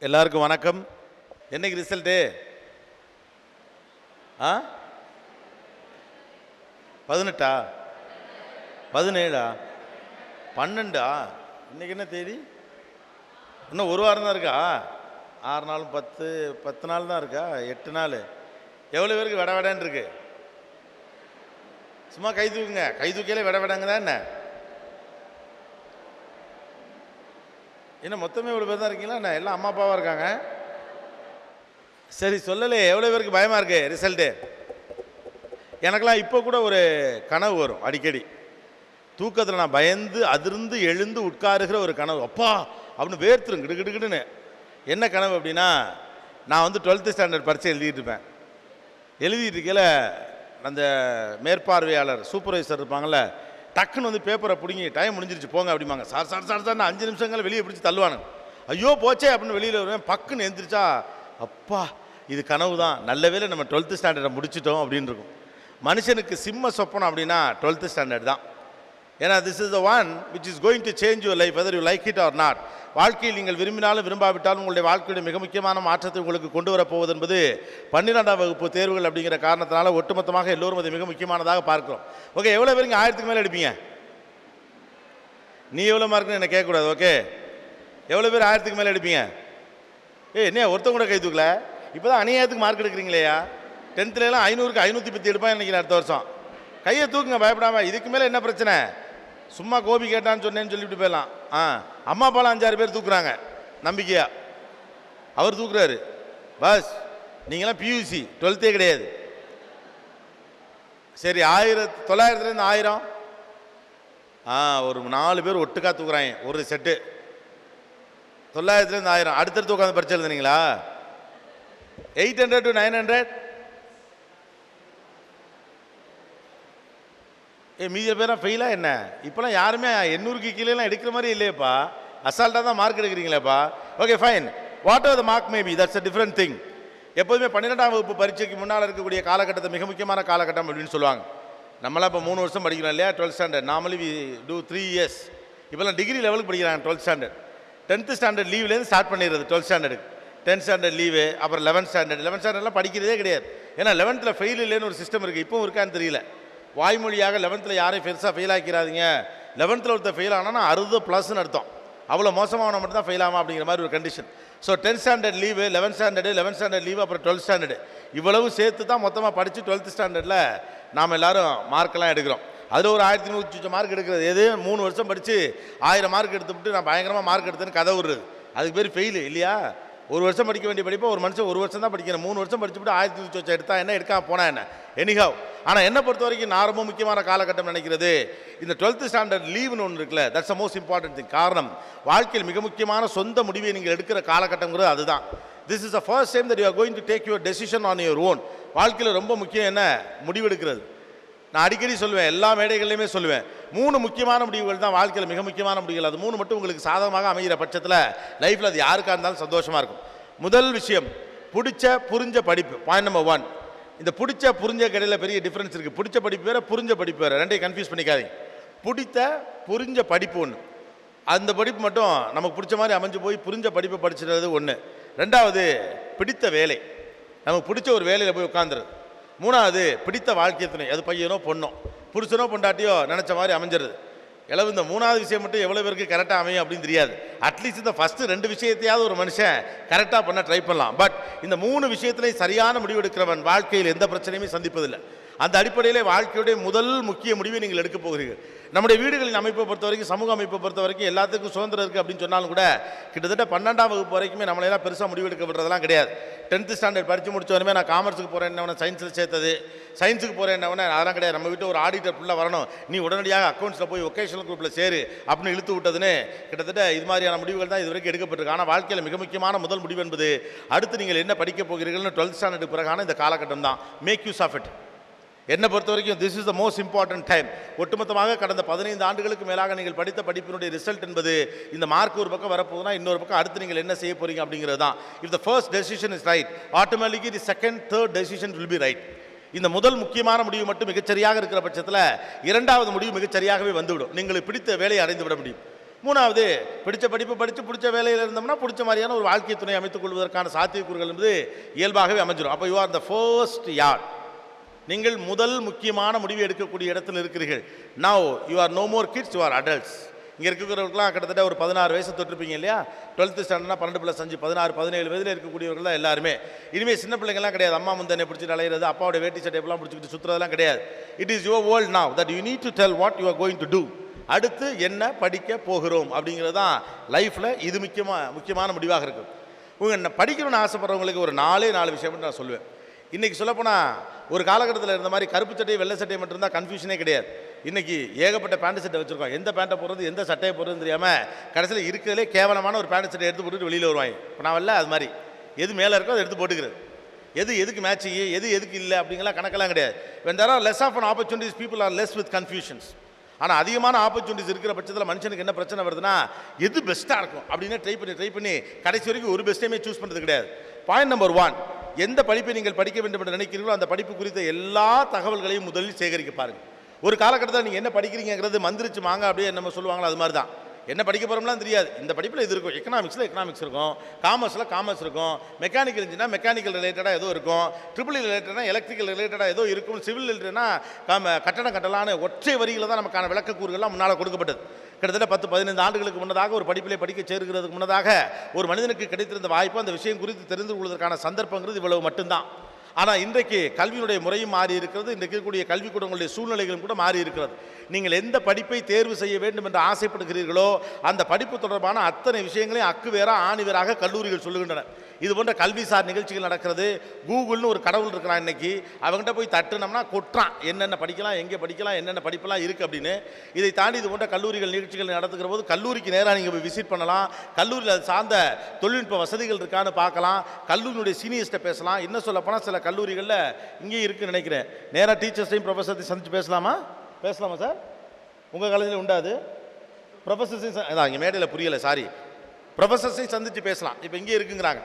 எல்லாருக்கும் வணக்கம். என்னைக்கு ரிசல்ட்டு? 18 17 12 இன்னைக்கு என்ன தேதி? இன்னும் ஒரு வாரம் தான் இருக்கா? 6 நாள் 10 நாள் தான் இருக்கா? 8 நாள். எவ்வளோ பேருக்கு விட விடன்னு இருக்கு? சும்மா கை தூக்குங்க. கை தூக்கியாலே விட விடங்க தான். என்ன மொத்தமே இவ்வளோ பேர் தான் இருக்கீங்களா? என்ன எல்லாம் அம்மா அப்பாவாக இருக்காங்க? சரி சொல்லலையே, எவ்வளோ பேருக்கு பயமாக இருக்கு ரிசல்ட்டு? எனக்கெல்லாம் இப்போ கூட ஒரு கனவு வரும் அடிக்கடி. தூக்கத்தில் நான் பயந்து அதிர்ந்து எழுந்து உட்காருகிற ஒரு கனவு. அப்பா அப்படின்னு வேர்த்துரும் கிடுகிடுன்னு. என்ன கனவு அப்படின்னா, நான் வந்து 12th ஸ்டாண்டர்ட் பரீட்சை எழுதிட்டு இருப்பேன். எழுதிட்டு இருக்கையில் அந்த மேற்பார்வையாளர் சூப்பர்வைசர் இருப்பாங்கள்ல, டக்குன்னு வந்து பேப்பரை பிடிங்கி டைம் முடிஞ்சிருச்சு போங்க அப்படிம்பாங்க. சார் சார் சார் சார் 5 நிமிஷங்கள் வெளியே பிடிச்சி தள்ளுவானுங்க. ஐயோ போச்சே அப்படின்னு வெளியில் வருவேன். பக்குன்னு எழுந்திரிச்சா அப்பா இது கனவு தான், நல்ல வேளை நம்ம 12th ஸ்டாண்டர்டை முடிச்சிட்டோம் அப்படின்னு இருக்கும். மனுஷனுக்கு சிம்ம சொப்பனம் அப்படின்னா 12th ஸ்டாண்டர்ட் தான். ஏன்னா this is the one which is going to change your life whether you like it or not. வாழ்க்கையில் நீங்கள் விரும்பினாலும் விரும்பாவிட்டாலும் உங்களுடைய வாழ்க்கையுடைய மிக முக்கியமான மாற்றத்தை உங்களுக்கு கொண்டு வரப்போவது என்பது 12ஆம் வகுப்பு தேர்வுகள் அப்படிங்கிற காரணத்தினால ஒட்டுமொத்தமாக எல்லோரும் அதை மிக முக்கியமானதாக பார்க்கிறோம். ஓகே, எவ்வளோ பேருங்க 1000க்கு மேலே எடுப்பீங்க? நீ எவ்வளோ மார்க்குன்னு என்ன கேட்கக்கூடாது. ஓகே, எவ்வளோ பேர் 1000க்கு மேலே எடுப்பீங்க? என்ன ஒருத்தவங்க கூட கை தூக்கல? இப்போ தான் அநியாயத்துக்கு மார்க் எடுக்கிறீங்களேயா? 10th 500க்கு 510 எடுப்பான்னு நினைக்கிறேன் அடுத்த வருஷம். கையை தூக்குங்க பயப்படாமல். இதுக்கு மேலே என்ன பிரச்சனை? சும்மா கோபி கேட்டான்னு சொன்னேன்னு சொல்லிவிட்டு போயிடலாம். அம்மா அப்பாலாம் 5-6 பேர் தூக்குறாங்க நம்பிக்கையா. அவர் தூக்குறாரு. பஸ் நீங்களாம் பியூசி 12th கிடையாது. சரி 1900லேருந்து 1000 ஒரு 4 பேர் ஒட்டுக்கா தூக்குறாங்க ஒரு செட்டு. 900லேருந்து 1000 அடுத்தடுத்து உட்காந்து பரிச்சை எழுதுனீங்களா? 800 to 900 மீதி பேரா ஃபெயிலா என்ன? இப்போலாம் யாருமே 800க்கு கீழேலாம் எடுக்கிற மாதிரி இல்லையப்பா. அசால்ட்டாக தான் மார்க் எடுக்கிறீங்களேப்பா. Okay fine, what are the mark maybe, that's a different thing. எப்போதுமே 12ஆம் வகுப்பு பரீட்சைக்கு முன்னால் இருக்கக்கூடிய காலகட்டத்தை மிக முக்கியமான காலகட்டம் அப்படின்னு சொல்லுவாங்க. நம்மளாம் இப்போ 3 வருஷம் படிக்கிறோம் இல்லையா? 12th standard. Normally we do 3 years. இப்போலாம் டிகிரி லெவலுக்கு படிக்கிறாங்க 12th standard. 10th standard லீவ்லேருந்து start பண்ணிடுறது 12th ஸ்டாண்டர்டுக்கு. 10th ஸ்டாண்டர்ட் லீவு, அப்புறம் 11th ஸ்டாண்டர்ட். 11th ஸ்டாண்டர்ட்லாம் படிக்கிறதே கிடையாது. ஏன்னா 11th ஃபெயில் இல்லைன்னு ஒரு சிஸ்டம் இருக்குது. இப்போவும் இருக்கான்னு தெரியல. வாய்மொழியாக 11th யாரையும் பெருசாக ஃபெயில் ஆக்கிறாதீங்க. 11th ஒருத்தர் ஃபெயில் ஆனால் 60+ அர்த்தம். அவ்வளோ மோசமான மட்டும் தான் ஃபெயில் ஆகும் அப்படிங்கிற மாதிரி ஒரு condition. So 10th standard leave, 11th standard leave, அப்புறம் 12th ஸ்டாண்டர்டு இவ்வளவு சேர்த்து தான் மொத்தமாக படித்து 12th ஸ்டாண்டர்டில் நாம் எல்லோரும் மார்க்கெல்லாம் எடுக்கிறோம். அதில் ஒரு 1100 மார்க் எடுக்கிறது எது? 3 வருஷம் படித்து 1000 மார்க் எடுத்துவிட்டு நான் பயங்கரமாக மார்க் எடுத்தேன்னு கதை விடுறது. அதுக்கு பேர் ஃபெயிலு இல்லையா? ஒரு வருஷம் படிக்க வேண்டிய படிப்பை ஒரு மனுஷன் ஒரு வருஷம் தான் படிக்கணும். 3 வருஷம் படிச்சுட்டு 1100 எடுத்தா என்ன, எடுக்காம போனா என்ன? எனிஹாவ். ஆனால் என்னை பொறுத்த வரைக்கும் நான் ரொம்ப முக்கியமான காலகட்டம் நினைக்கிறது இந்த 12th ஸ்டாண்டர்ட் லீவ்னு ஒன்று இருக்குல்ல, that's the most important thing. காரணம், வாழ்க்கையில் மிக முக்கியமான சொந்த முடிவை நீங்கள் எடுக்கிற காலகட்டங்கிறது அதுதான். This is the first time that you are going to take your decision on your own. வாழ்க்கையில் ரொம்ப முக்கியம் என்ன? முடிவெடுக்கிறது. நான் அடிக்கடி சொல்லுவேன், எல்லா மேடைகள்லையுமே சொல்லுவேன், 3 முக்கியமான முடிவுகள் தான் வாழ்க்கையில் மிக முக்கியமான முடிவுகள். அது 3 மட்டும் உங்களுக்கு சாதகமாக அமைகிற பட்சத்தில் லைஃப்பில் அது யாருக்காக இருந்தாலும் சந்தோஷமாக இருக்கும். முதல் விஷயம், பிடிச்ச புரிஞ்ச படிப்பு. Point number 1. இந்த பிடிச்ச புரிஞ்ச கடையில் பெரிய டிஃப்ரென்ஸ் இருக்குது. பிடிச்ச படிப்பு வேறு, புரிஞ்ச படிப்பு வேறு. ரெண்டையும் கன்ஃபியூஸ் பண்ணிக்காதீங்க. பிடித்த புரிஞ்ச படிப்பு ஒன்று. அந்த படிப்பு மட்டும் நமக்கு பிடிச்ச மாதிரி அமைஞ்சு போய் புரிஞ்ச படிப்பை படிச்சுறது ஒன்று. 2வது பிடித்த வேலை, நமக்கு பிடிச்ச ஒரு வேலையில் போய் உட்காந்துருது. 3வது பிடித்த வாழ்க்கை துணை, அது பையனோ பொண்ணோ, புருஷனோ பொண்டாட்டியோ நினச்ச மாதிரி அமைஞ்சிருது. எவ்வளவு இந்த 3வது விஷயம் மட்டும் எவ்வளோ பேருக்கு கரெக்டாக அமையும் அப்படின்னு தெரியாது. அட்லீஸ்ட் இந்த ஃபஸ்ட்டு 2 விஷயத்தையாவது ஒரு மனுஷன் கரெக்டாக பண்ண ட்ரை பண்ணலாம். பட் இந்த 3 விஷயத்துலையும் சரியான முடிவு எடுக்கிறவன் வாழ்க்கையில் எந்த பிரச்சனையுமே சந்திப்பதில்லை. அந்த அடிப்படையில் வாழ்க்கையுடைய முதல் முக்கிய முடிவை நீங்கள் எடுக்க போகிறீர்கள். நம்முடைய வீடுகளின் அமைப்பை பொறுத்த வரைக்கும், சமூக அமைப்பை பொறுத்த வரைக்கும் எல்லாத்துக்கும் சுதந்திரம் இருக்குது அப்படின்னு சொன்னாலும் கூட கிட்டத்தட்ட 12ஆம் வகுப்பு வரைக்குமே நம்மளெல்லாம் பெருசாக முடிவெடுக்க விடுறதெல்லாம் கிடையாது. 10th ஸ்டாண்டர்ட் படித்து முடிச்சவனே நான் காமர்ஸுக்கு போகிறேன் என்னவன, சயின்ஸில் சேர்த்தது, சயின்ஸுக்கு போகிறேன் என்னவன, அதெல்லாம் கிடையாது. நம்ம வீட்டு ஒரு ஆடிட்டர் ஃபுல்லாக வரணும், நீ உடனடியாக அக்கௌண்ட்ஸில் போய் ஒகேஷனல் குரூப்பில் சேரு அப்படின்னு இழுத்து விட்டதுன்னு கிட்டத்தட்ட இது மாதிரியான முடிவுகள் தான் இது வரைக்கும் எடுக்கப்பட்டிருக்கு. ஆனால் வாழ்க்கையில் மிக முக்கியமான முதல் முடிவு என்பது அடுத்து நீங்கள் என்ன படிக்க போகிறீர்கள்னு 12th ஸ்டாண்டர்டுக்கு பிறகான இந்த காலகட்டம் தான். Make use of it. என்னை பொறுத்த வரைக்கும் this is the most important time. ஒட்டுமொத்தமாக கடந்த 15 ஆண்டுகளுக்கு மேலாக நீங்கள் படித்த படிப்பினுடைய ரிசல்ட் என்பது இந்த மார்க் ஒரு பக்கம் வரப்போகுதுன்னா இன்னொரு பக்கம் அடுத்து நீங்கள் என்ன செய்ய போகிறீங்க அப்படிங்கிறது தான். If the first decision is right, automatically the second, third decision will be right. இந்த முதல் முக்கியமான முடிவு மட்டும் மிகச்சரியாக இருக்கிற பட்சத்தில் 2வது முடிவு மிகச்சரியாகவே வந்துவிடும். நீங்கள் பிடித்த வேலையை அடைந்து விட முடியும். மூணாவது, பிடிச்ச படிப்பு படித்து பிடிச்ச வேலையில் இருந்தோம்னா பிடிச்ச மாதிரியான ஒரு வாழ்க்கை துணை அமைத்துக் கொள்வதற்கான சாத்தியக்கூறுகள் என்பது இயல்பாகவே அமைஞ்சிடும். அப்போ you are the first yard. நீங்கள் முதல் முக்கியமான முடிவு எடுக்கக்கூடிய இடத்தில் இருக்கிறீர்கள். Now you are no more kids, you are adults. இங்கே இருக்கிறவர்களுக்குலாம் கிட்டத்தட்ட ஒரு 16 வயசு தொட்டிருப்பீங்க இல்லையா? 12th ஸ்டாண்டர்ட்னா 12+5 16 17 வயதில் இருக்கக்கூடியவர்கள் தான் எல்லாருமே. இனிமேல் சின்ன பிள்ளைங்கள்லாம் கிடையாது. அம்மா முந்தனை பிடிச்சிட்டு அலையிறது, அப்பாவோட வேட்டி சட்டையெல்லாம் பிடிச்சிக்கிட்டு சுற்றுறதெல்லாம் கிடையாது. It is your world now that you need to tell what you are going to do. அடுத்து என்ன படிக்க போகிறோம் அப்படிங்கிறது தான் லைஃப்பில் இது முக்கியமான முடிவாக இருக்கும். உங்கள் படிக்கணும்னு ஆசைப்படுறவங்களுக்கு ஒரு 4 விஷயம் நான் சொல்லுவேன். இன்றைக்கி சொல்லப்போனால் ஒரு காலகட்டத்தில் இருந்த மாதிரி கருப்பு சட்டை வெள்ளை சட்டை மட்டும் இருந்தால் கன்ஃபியூஷனே கிடையாது. இன்றைக்கி ஏகப்பட்ட பேண்ட் சட்டை வச்சுருக்கோம். எந்த பேண்ட்டை போடுறது எந்த சட்டையை போடுறதுன்னு தெரியாமல் கடைசியில் இருக்கிறதுலே கேவலமான ஒரு பேண்ட் சட்டை எடுத்து போட்டுட்டு வெளியில் வருவாங்க. இப்போ நான் வரல, அது மாதிரி எது மேலே இருக்கோ அதை எடுத்து போட்டுக்கிறது. எதுக்கு மேட்சிங்கு எதுக்கு இல்லை அப்படிங்கலாம் கணக்கெல்லாம் கிடையாது. when there are less of an opportunities, people are less with confusions. ஆனால் அதிகமான ஆப்பர்ச்சுனிட்டிஸ் இருக்கிற பட்சத்தில் மனுஷனுக்கு என்ன பிரச்சனை வருதுன்னா, எது பெஸ்ட்டாக இருக்கும் அப்படின்னு ட்ரை பண்ணி கடைசி வரைக்கும் ஒரு பெஸ்ட்டையுமே சூஸ் பண்ணுறது கிடையாது. பாயிண்ட் நம்பர் 1, எந்த படிப்பை நீங்கள் படிக்க வேண்டும் என்று நினைக்கிறீர்களோ அந்த படிப்பு குறித்த எல்லா தகவல்களையும் முதலில் சேகரிக்க பாருங்கள். ஒரு காலகட்டத்தில் நீங்கள் என்ன படிக்கிறீங்கிறது மந்திரிச்சு வாங்க அப்படியே நம்ம சொல்லுவாங்களோ அது மாதிரி தான். என்ன படிக்க போகிறோம்லாம் தெரியாது. இந்த படிப்பில் இது இருக்கும், எக்கனாமிக்ஸ் இருக்கும், காமர்ஸ் இருக்கும், மெக்கானிக்கல் இன்ஜினியர் மெக்கானிக்கல் ரிலேட்டடாக ஏதோ இருக்கும், ட்ரிபிள் ரிலேட்டடாக எலக்ட்ரிக்கல் ரிலேட்டடாக ஏதோ இருக்கும், சிவில் ரிலேட்டட்னா கட்டடம் கட்டலான்னு ஒற்றை வரியில் தான் நமக்கான விளக்கக்கூறுகள்லாம் முன்னால் கொடுக்கப்பட்டது. கிட்டத்தட்ட 10-15 ஆண்டுகளுக்கு முன்னதாக ஒரு படிப்பிலே படிக்க சேர்க்கிறதுக்கு முன்னதாக ஒரு மனிதனுக்கு கிடைத்திருந்த வாய்ப்பு அந்த விஷயம் குறித்து தெரிந்து கொள்வதற்கான சந்தர்ப்பங்கிறது இவ்வளவு மட்டும்தான். ஆனால் இன்றைக்கு கல்வியினுடைய முறையும் மாறி இருக்கிறது. இன்றைக்கு இருக்கக்கூடிய கல்விக்கூடங்களுடைய சூழ்நிலைகளும் கூட மாறி இருக்கிறது. நீங்கள் எந்த படிப்பை தேர்வு செய்ய வேண்டும் என்று ஆசைப்படுகிறீர்களோ அந்த படிப்பு தொடர்பான அத்தனை விஷயங்களையும் அக்குவேராக ஆணிவேராக கல்லூரிகள் சொல்லுகின்றன. இது போன்ற கல்விசார் நிகழ்ச்சிகள் நடக்கிறது. கூகுள்னு ஒரு கடவுள் இருக்கிறான். இன்னைக்கு அவங்ககிட்ட போய் தட்டுனோம்னா கொட்டுறான், என்னென்ன படிக்கலாம், எங்கே படிக்கலாம், என்னென்ன படிப்பெல்லாம் இருக்குது அப்படின்னு. இதை தாண்டி இது போன்ற கல்லூரிகள் நிகழ்ச்சிகள் நடத்துகிற போது கல்லூரிக்கு நேராக நீங்கள் போய் விசிட் பண்ணலாம். கல்லூரியில் அது சார்ந்த தொழில்நுட்ப வசதிகள் இருக்கான்னு பார்க்கலாம். கல்லூரியுடைய சீனியர்ஸ்ட்டை பேசலாம். இன்னும் சொல்லப்போனால் சில கல்லூரிகளில் இங்கேயும் இருக்குன்னு நினைக்கிறேன், நேராக டீச்சர்ஸையும் ப்ரொஃபஸர்ஸையும் சந்தித்து பேசலாமா சார்? உங்கள் காலேஜில் உண்டாது ப்ரொஃபஸர்ஸையும் அதான் இங்கே மேடையில் புரியலை, சாரி, ப்ரொஃபஸர்ஸையும் சந்தித்து பேசலாம். இப்போ இங்கே இருக்குங்கிறாங்க.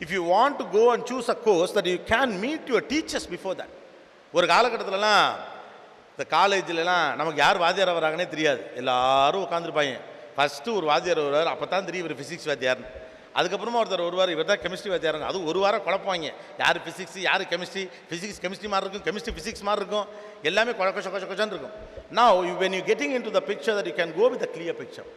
If you want to go and choose a course that you can meet your teachers before that. ஒரு காலகட்டத்திலலாம் இந்த காலேஜிலலாம் நமக்கு யார் வாத்தியார் வராங்கன்னே தெரியாது. எல்லாரும் உட்காந்துருப்பாங்க. ஃபஸ்ட்டு ஒரு வாத்தியார் வருவார், அப்போ தான் தெரியும் இவர் ஃபிசிக்ஸ் வாத்தியார்னு. அதுக்கப்புறமா ஒருத்தர் வருவார், இவர் தான் கெமிஸ்ட்ரி வாத்தியாருங்க. அது ஒரு வாரம் குழப்பாங்க, யார் ஃபிசிக்ஸ் யார் கெமிஸ்ட்ரி. ஃபிசிக்ஸ் கெமிஸ்ட்ரி மாதிரி இருக்கும், கெமிஸ்ட்ரி ஃபிசிக்ஸ் மாதிரி இருக்கும், எல்லாமே கொச்சன்னு இருக்கும். Now when you getting into the picture that you can go with a clear picture.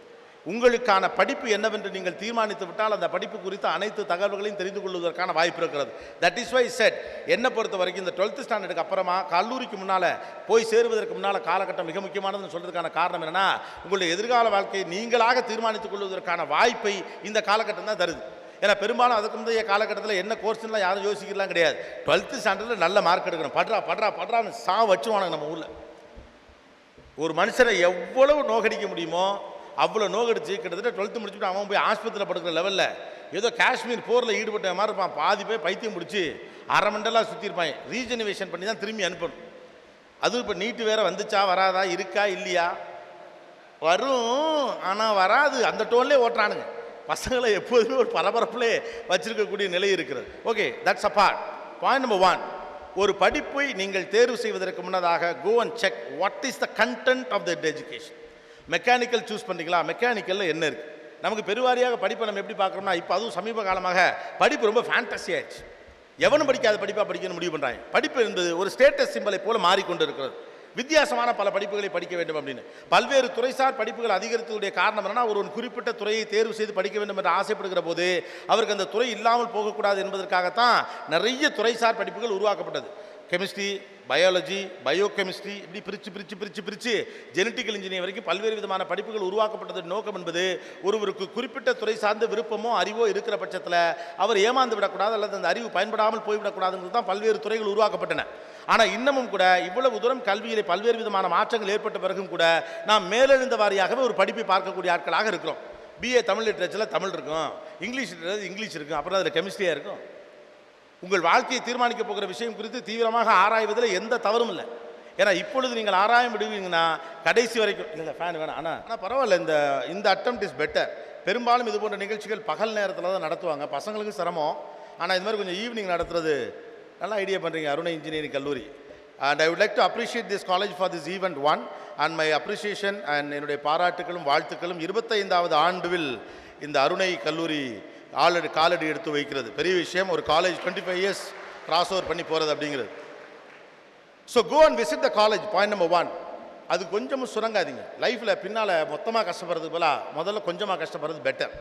உங்களுக்கான படிப்பு என்னவென்று நீங்கள் தீர்மானித்து விட்டால் அந்த படிப்பு குறித்த அனைத்து தகவல்களையும் தெரிந்து கொள்வதற்கான வாய்ப்பு இருக்கிறது. தட் இஸ் வை செட், என்னை பொறுத்த வரைக்கும் இந்த 12th ஸ்டாண்டர்டுக்கு அப்புறமா கல்லூரிக்கு முன்னால் போய் சேருவதற்கு முன்னால் காலகட்டம் மிக முக்கியமானதுன்னு சொல்கிறதுக்கான காரணம் என்னென்னா, உங்களுடைய எதிர்கால வாழ்க்கையை நீங்களாக தீர்மானித்துக் கொள்வதற்கான வாய்ப்பை இந்த காலகட்டம் தான் தருது. ஏன்னா பெரும்பாலும் அதுக்கு முந்தைய காலகட்டத்தில் என்ன கோர்ஸ்லாம் யாரும் யோசிக்கலாம் கிடையாது. 12th ஸ்டாண்டர்டில் நல்ல மார்க் எடுக்கணும், படுறான்னு வச்சுவானுங்க நம்ம ஊரில். ஒரு மனுஷனை எவ்வளவு நோகடிக்க முடியுமோ அவ்வளோ நோகடிச்சு கிட்டத்தட்ட 12th முடிச்சுட்டு அவன் போய் ஆஸ்பத்திரியில் படுக்கிற லெவலில் ஏதோ காஷ்மீர் போரில் ஈடுபட்ட மாதிரி இருப்பான். பாதி போய் பைத்தியம் முடிச்சு அரை மண்டலாக சுற்றிருப்பான். ரீஜெனிவேஷன் பண்ணி தான் திரும்பி அனுப்பணும். அதுவும் இப்போ நீட்டு வேறு வந்துச்சா வராதா, இருக்கா இல்லையா, வரும் ஆனால் வராது, அந்த டோன்லேயே ஓட்டுறானுங்க. பசங்களை எப்போதுமே ஒரு பரபரப்புலே வச்சிருக்கக்கூடிய நிலை இருக்கிறது. Okay, that's a part. Point number 1, ஒரு படிப்பை நீங்கள் தேர்வு செய்வதற்கு முன்னதாக go and check what is the content of that education. Mechanical choose பண்ணிக்கலாம், மெக்கானிக்கலில் என்ன இருக்குது. நமக்கு பெருவாரியாக படிப்பை நம்ம எப்படி பார்க்குறோம்னா, இப்போ அதுவும் சமீப காலமாக படிப்பு ரொம்ப ஃபேண்டசி ஆயிடுச்சு. எவனும் படிக்காத படிப்பாக படிக்கணும்னு முடிவு பண்ணுறாங்க. படிப்பு என்பது ஒரு ஸ்டேட்டஸ் சிம்பலை போல மாறிக்கொண்டு இருக்கிறது. வித்தியாசமான பல படிப்புகளை படிக்க வேண்டும் அப்படின்னு பல்வேறு துறைசார் படிப்புகள் அதிகரித்ததுடைய காரணம் என்னன்னா, ஒரு குறிப்பிட்ட துறையை தேர்வு செய்து படிக்க வேண்டும் என்று ஆசைப்படுகிற போது அவருக்கு அந்த துறை இல்லாமல் போகக்கூடாது என்பதற்காகத்தான் நிறைய துறைசார் படிப்புகள் உருவாக்கப்பட்டது. கெமிஸ்ட்ரி, பயாலஜி, பயோகெமிஸ்ட்ரி, இப்படி பிரித்து ஜெனட்டிக்கல் இன்ஜினியர் வரைக்கும் பல்வேறு விதமான படிப்புகள் உருவாக்கப்பட்டது. நோக்கம் என்பது ஒருவருக்கு குறிப்பிட்ட துறை சார்ந்த விருப்பமோ அறிவோ இருக்கிற பட்சத்தில் அவர் ஏமாந்து விடக்கூடாது அல்லது அந்த அறிவு பயன்படாமல் போய்விடக்கூடாதுங்கிறது தான் பல்வேறு துறைகள் உருவாக்கப்பட்டன. ஆனால் இன்னமும் கூட இவ்வளவு தூரம் கல்வியிலே பல்வேறு விதமான மாற்றங்கள் ஏற்பட்ட பிறகும் கூட நாம் மேலெழுந்த வாரியாகவே ஒரு படிப்பை பார்க்கக்கூடிய ஆட்களாக இருக்கிறோம். பிஏ தமிழ் லிட்ரேச்சரில் தமிழ் இருக்கும், இங்கிலீஷ் லிட்ரேச்சர் இங்கிலீஷ் இருக்கும், அப்புறம் அதில் கெமிஸ்ட்ரியாக இருக்கும். உங்கள் வாழ்க்கையை தீர்மானிக்க போகிற விஷயம் குறித்து தீவிரமாக ஆராய்வதில் எந்த தவறும் இல்லை. ஏன்னா இப்பொழுது நீங்கள் ஆராயம் விடுவீங்கன்னா கடைசி வரைக்கும் இல்லை ஃபேன் வேணாம். ஆனால் பரவாயில்ல, இந்த அட்டெம்ப்ட் இஸ் பெட்டர். பெரும்பாலும் இது போன்ற நிகழ்ச்சிகள் பகல் நேரத்தில் தான் நடத்துவாங்க, பசங்களுக்கு சிரமம். ஆனால் இது மாதிரி கொஞ்சம் ஈவினிங் நடத்துறது நல்ல ஐடியா பண்ணுறீங்க, அருணை இன்ஜினியரிங் கல்லூரி. And I would like to appreciate this college for this event. One, and my appreciation and என்னுடைய பாராட்டுகளும் வாழ்த்துக்களும் 25வது ஆண்டுவில் இந்த அருணை கல்லூரி காலடி எடுத்து வைக்கிறது. பெரிய விஷயம். ஒரு காலேஜ் 25 இயர்ஸ் கிராஸ் ஓவர் பண்ணி போகிறது அப்படிங்கிறது. So go and visit the college. Point number 1. அது கொஞ்சமும் சுரங்காதீங்க. லைஃப்பில் பின்னால் மொத்தமாக கஷ்டப்படுறது போல முதல்ல கொஞ்சமாக கஷ்டப்படுறது பெட்டர்.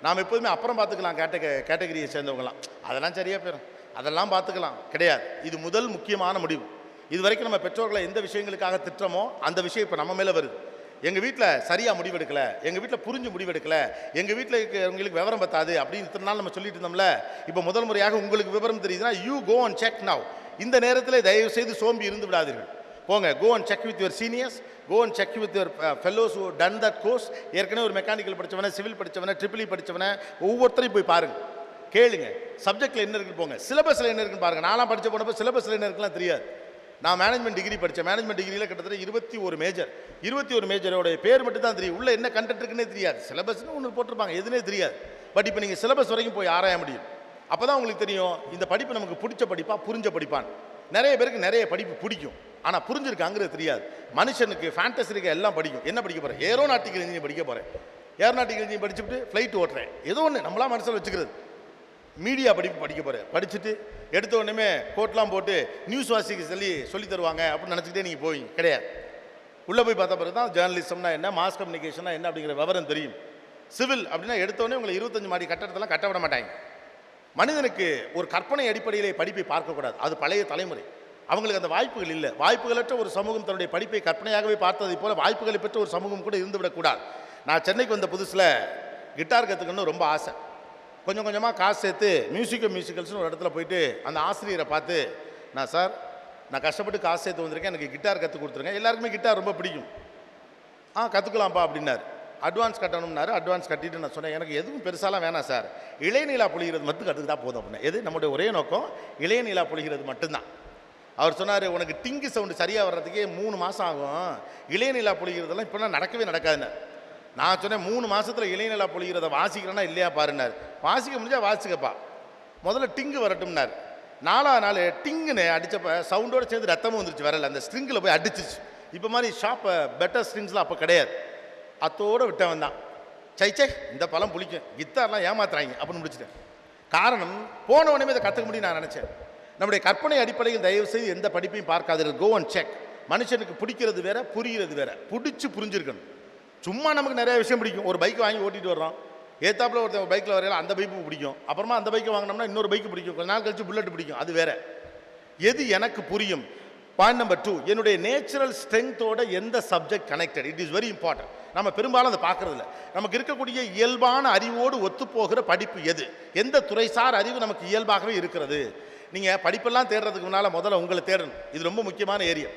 நாம் எப்போதுமே அப்புறம் பார்த்துக்கலாம் கேட்டகரியை சேர்ந்தவங்களாம், அதெல்லாம் சரியாக போயிடும், அதெல்லாம் பார்த்துக்கலாம். கிடையாது. இது முதல் முக்கியமான முடிவு. இது வரைக்கும் நம்ம பெற்றோர்களை எந்த விஷயங்களுக்காக திட்டமோ அந்த விஷயம் இப்போ நம்ம மேலே வருது. எங்கள் வீட்டில் சரியாக முடிவெடுக்கலை, எங்கள் வீட்டில் புரிஞ்சு முடிவெடுக்கலை, எங்கள் வீட்டில் உங்களுக்கு விவரம் பத்தாது அப்படின்னு இத்தனை நாள் நம்ம சொல்லிட்டு இருந்தோம்ல. இப்போ முதல் முறையாக உங்களுக்கு விவரம் தெரியுதுன்னா you go and check now. இந்த நேரத்தில் தயவு செய்து சோம்பி இருந்து விடாதீர்கள். போங்க, go and check with your seniors, go and check with your fellows who done that course. ஏற்கனவே ஒரு மெக்கானிக்கல் படித்தவனை, சிவில் படித்தவனை, ட்ரிபிள் படித்தவனை ஒவ்வொருத்தரையும் போய் பாருங்கள், கேளுங்க. சப்ஜெக்டில் என்ன இருக்குன்னு போங்க, சிலபஸில் என்ன இருக்குன்னு பாருங்கள். நான்லாம் படித்த போனப்போ சிலபஸில் என்ன இருக்குலாம் தெரியாது. நான் மேனேஜ்மெண்ட் டிகிரி படித்தேன். மேனேஜ்மெண்ட் டிகிரியில் கிட்டத்தட்ட 21 மேஜர். 21 மேஜரோடைய பேர் மட்டும் தான் தெரியும், உள்ள என்ன கண்டென்ட் இருக்குன்னே தெரியாது. சிலபஸ்னு ஒன்று போட்டிருப்பாங்க, எதுனே தெரியாது. பட் இப்போ நீங்கள் சிலபஸ் வரைக்கும் போய் ஆராய முடியும். அப்போ தான் உங்களுக்கு தெரியும் இந்த படிப்பு நமக்கு பிடிச்ச படிப்பா புரிஞ்ச படிப்பான். நிறைய பேருக்கு நிறைய படிப்பு பிடிக்கும், ஆனால் புரிஞ்சிருக்காங்கிறது தெரியாது. மனுஷனுக்கு ஃபேண்டசி இருக்க எல்லாம் படிக்கும். என்ன படிக்க போகிறேன்? ஏரோநாட்டிக்கல் இன்ஜினியர் படிக்க போகிறேன். ஏரோநாட்டிக்கல் இன்ஜினியர் படிச்சுட்டு ஃப்ளைட் ஓட்டுறேன், ஏதோ ஒன்று நம்மளா மனசில் வச்சுக்கிறது. மீடியா படிக்க போகிறேன், படிச்சுட்டு எடுத்த உடனே கோட்லாம் போட்டு நியூஸ் வாசிக்க சொல்லி தருவாங்க அப்படின்னு நினச்சிக்கிட்டே நீங்கள் போவீங்க. கிடையாது. உள்ளே போய் பார்த்த பிறகு தான் ஜேர்னலிசம்னா என்ன, மாஸ் கம்யூனிகேஷனா என்ன அப்படிங்கிற விவரம் தெரியும். சிவில் அப்படின்னா எடுத்தோடனே உங்களை 25 மாடி கட்டடத்தெல்லாம் கட்ட விட மாட்டாங்க. மனிதனுக்கு ஒரு கற்பனை அடிப்படையிலே படிப்பை பார்க்கக்கூடாது. அது பழைய தலைமுறை, அவங்களுக்கு அந்த வாய்ப்புகள் இல்லை. வாய்ப்புகளற்ற ஒரு சமூகம் தன்னுடைய படிப்பை கற்பனையாகவே பார்த்ததை போல வாய்ப்புகளை பெற்ற ஒரு சமூகம் கூட இருந்து விடக்கூடாது. நான் சென்னைக்கு வந்த புதுசில் கிட்டார் கற்றுக்கணும்னு ரொம்ப ஆசை. கொஞ்சம் கொஞ்சமாக காசு சேர்த்து மியூசிக்கல்ஸ்னு ஒரு இடத்துல போயிட்டு அந்த ஆசிரியரை பார்த்து, சார் நான் கஷ்டப்பட்டு காசு சேர்த்து வந்திருக்கேன், எனக்கு கிட்டார் கற்றுக் கொடுத்துருங்க, எல்லாருக்குமே கிட்டார் ரொம்ப பிடிக்கும். கற்றுக்கலாம்ப்பா அப்படின்னாரு. அட்வான்ஸ் கட்டணும்னாரு. அட்வான்ஸ் கட்டிட்டு நான் சொன்னேன், எனக்கு எதுவும் பெருசாலாம் வேணாம் சார், இளையநிலா பொழிகிறது மட்டும் கற்றுக்கிட்டா போதும் அப்படின்னா. எது நம்முடைய ஒரே நோக்கம் இளையநிலா பொழிகிறது மட்டும்தான். அவர் சொன்னார், உனக்கு டிங்கு சவுண்டு சரியாக வர்றதுக்கே 3 மாதம் ஆகும், இளையநிலா பொழிகிறதெல்லாம் இப்போலாம் நடக்கவே நடக்காதுன்னு. நான் சொன்னேன், 3 மாதத்தில் இளையநிலா பொழிகிறத வாசிக்கிறேன்னா இல்லையா பாருன்னார். வாசிக்க முடிஞ்சால் வாசிக்கப்பா, முதல்ல டிங்கு வரட்டும்னார். 4ஆவது நாள் டிங்குன்னு அடித்தப்போ சவுண்டோடு சேர்ந்து ரத்தமும் வந்துருச்சு, வரல அந்த ஸ்ட்ரிங்கில் போய் அடிச்சிச்சு. இப்போ மாதிரி ஷாப்பை பெட்டர் ஸ்ட்ரிங்ஸ்லாம் அப்போ கிடையாது. அத்தோடு விட்டவன் தான். சைச்சே இந்த பழம் புளிக்கும், கித்தார்லாம் ஏமாத்துறாங்க அப்படின்னு முடிச்சிட்டேன். காரணம், போன உடனே இதை கற்றுக்க முடியும் நான் நினச்சேன். நம்முடைய கற்பனை அடிப்படையில் தயவு செய்து எந்த படிப்பையும் பார்க்காதீர்கள். கோ அண்ட் செக். மனுஷனுக்கு பிடிக்கிறது வேற, புரிகிறது வேற. பிடிச்சி புரிஞ்சிருக்கணும். சும்மா நமக்கு நிறைய விஷயம் பிடிக்கும். ஒரு பைக் வாங்கி ஓட்டிகிட்டு வர்றோம், ஏத்தாப்பில் ஒருத்தர் பைக்கில் வரையில அந்த பைக்கு பிடிக்கும். அப்புறமா அந்த பைக்கை வாங்கினோம்னா இன்னொரு பைக்கு பிடிக்கும், கொஞ்ச நாள் கழிச்சு புல்லட் பிடிக்கும், அது வேற. எது எனக்கு புரியும்? பாயிண்ட் நம்பர் 2, என்னுடைய நேச்சுரல் ஸ்ட்ரென்த்தோட எந்த subject connected, it is very important. நம்ம பெரும்பாலும் அதை பார்க்கறது இல்லை. நமக்கு இருக்கக்கூடிய இயல்பான அறிவோடு ஒத்துப்போகிற படிப்பு எது, எந்த துறைசார் அறிவு நமக்கு இயல்பாகவே இருக்கிறது. நீங்கள் படிப்பெல்லாம் தேடுறதுக்கு முன்னால் முதல்ல உங்களை தேடணும். இது ரொம்ப முக்கியமான ஏரியா.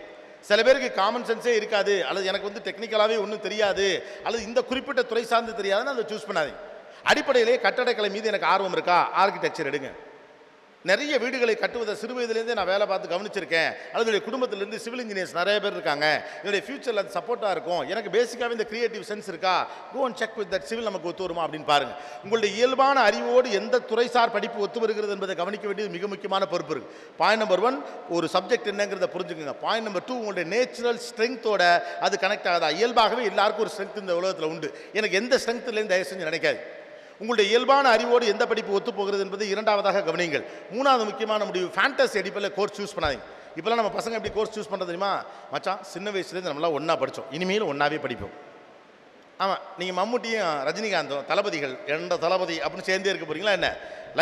சில பேருக்கு காமன் சென்ஸே இருக்காது, அல்லது எனக்கு டெக்னிக்கலாகவே ஒன்றும் தெரியாது, அல்லது இந்த குறிப்பிட்ட துறை சார்ந்து தெரியாதுன்னு அதை சூஸ் பண்ணாதீங்க. அடிப்படையிலே கட்டடக்கலை மீது எனக்கு ஆர்வம் இருக்கா, ஆர்கிடெக்சர் எடுங்க. நிறைய வீடுகளை கட்டுவதை சிறு வயதுலேருந்தே நான் வேலை பார்த்து கவனிச்சிருக்கேன். அல்லது குடும்பத்திலேருந்து சிவில் இன்ஜினியர்ஸ் நிறைய பேர் இருக்காங்க, என்னுடைய ஃபியூச்சரில் அது சப்போர்ட்டாக இருக்கும், எனக்கு பேசிக்காகவே இந்த கிரியேட்டிவ் சென்ஸ் இருக்கா, go and check with that civil நமக்கு ஒத்து வருமா அப்படின்னு பாருங்கள். உங்களுடைய இயல்பான அறிவோடு எந்த துறைசார் படிப்பு ஒத்து வருகிறது என்பதை கவனிக்க வேண்டியது மிக முக்கியமான பொறுப்பு இருக்குது. பாயிண்ட் நம்பர் 1, ஒரு சப்ஜெக்ட் என்னங்கிறத புரிஞ்சுக்கோங்க. பாயிண்ட் நம்பர் 2, உங்களுடைய நேச்சுரல் ஸ்ட்ரென்த்தோட அது கனெக்ட் ஆகுதா. இயல்பாகவே எல்லாருக்கும் ஒரு ஸ்ட்ரென்த் இந்த உலகத்தில் உண்டு. எனக்கு எந்த ஸ்ட்ரென்த்லேருந்து தயவு செஞ்சு நினைக்காது. உங்களுடைய இயல்பான அறிவோடு எந்த படிப்பு ஒத்து போகிறது என்பது இரண்டாவதாக கவனிங்கள். 3வது முக்கியமான முடிவு, ஃபேண்டசி அடிப்படையில் கோர்ஸ் சூஸ் பண்ணாதீங்க. இப்போலாம் நம்ம பசங்க எப்படி கோர்ஸ் சூஸ் பண்ணுறது தெரியுமா? மச்சான் சின்ன வயசுலேருந்து நம்மளாம் ஒன்றா படித்தோம், இனிமேல் ஒன்றாவே படிப்போம். ஆமாம், நீங்கள் மம்முட்டியும் ரஜினிகாந்தும் தளபதிகள் என்ற தளபதி அப்படின்னு சேர்ந்தே இருக்க போகிறீங்களா என்ன?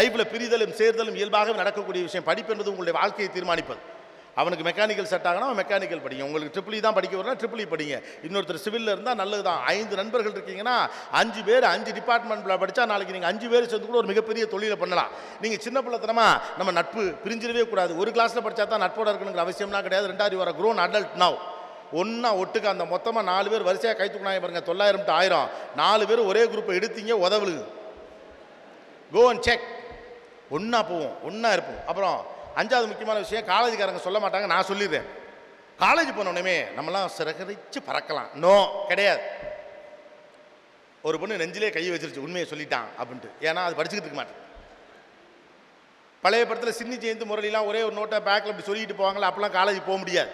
லைஃப்பில் பிரிதலும் சேர்தலும் இயல்பாக நடக்கக்கூடிய விஷயம். படிப்பு என்பது உங்களுடைய வாழ்க்கையை தீர்மானிப்பது. அவனுக்கு மெக்கானிக்கல் செட் ஆகணும், அவன் மெக்கானிக்கல் படிங்க. உங்களுக்கு ட்ரிபிள் தான் படிக்க வரலாம், ட்ரிபிள் படிங்க. இன்னொருத்தர் சிவிலில் இருந்தால் நல்லது தான். 5 நண்பர்கள் இருக்கீங்கன்னா 5 பேர் 5 டிபார்ட்மெண்ட்டில் படித்தா நாளைக்கு நீங்கள் 5 பேர் சேர்ந்து கூட ஒரு மிகப்பெரிய தொழிலை பண்ணலாம். நீங்கள் சின்ன பிள்ளைத்தனமா நம்ம நட்பு பிரிஞ்சிடவே கூடாது. ஒரு கிளாஸில் படித்தா தான் நட்போட இருக்கணுங்கிற அவசியம்லாம் கிடையாது. 2வது வர க்ரோன் அடல்ட் நவ். ஒன்றா ஒட்டுக்க அந்த மொத்தமாக 4 பேர் வரிசையாக கை தூக்குனாங்க பாருங்க, 900 to 1000, 4 பேர் ஒரே குரூப்பை எடுத்தீங்க, உதவுலுங்க. கோ அண்ட் செக். ஒன்றா போவோம், ஒன்றா இருப்போம். அப்புறம் 5வது முக்கியமான விஷயம், காலேஜுக்காரங்க சொல்ல மாட்டாங்க, நான் சொல்லிடுறேன். காலேஜ் போனோடனே நம்மளாம் சிறகரிச்சு பறக்கலாம். நோ, கிடையாது. ஒரு பொண்ணு நெஞ்சிலே கை வச்சிருச்சு, உண்மையை சொல்லிட்டான் அப்படின்ட்டு. ஏன்னா அது படிச்சுக்கிட்டு இருக்க மாட்டேன். பழைய படத்தில் சின்னி ஜெயந்தி முரளிலாம் ஒரே ஒரு நோட்டை பேக்கில் அப்படி சொல்லிட்டு போவாங்களா, அப்போலாம் காலேஜ் போக முடியாது.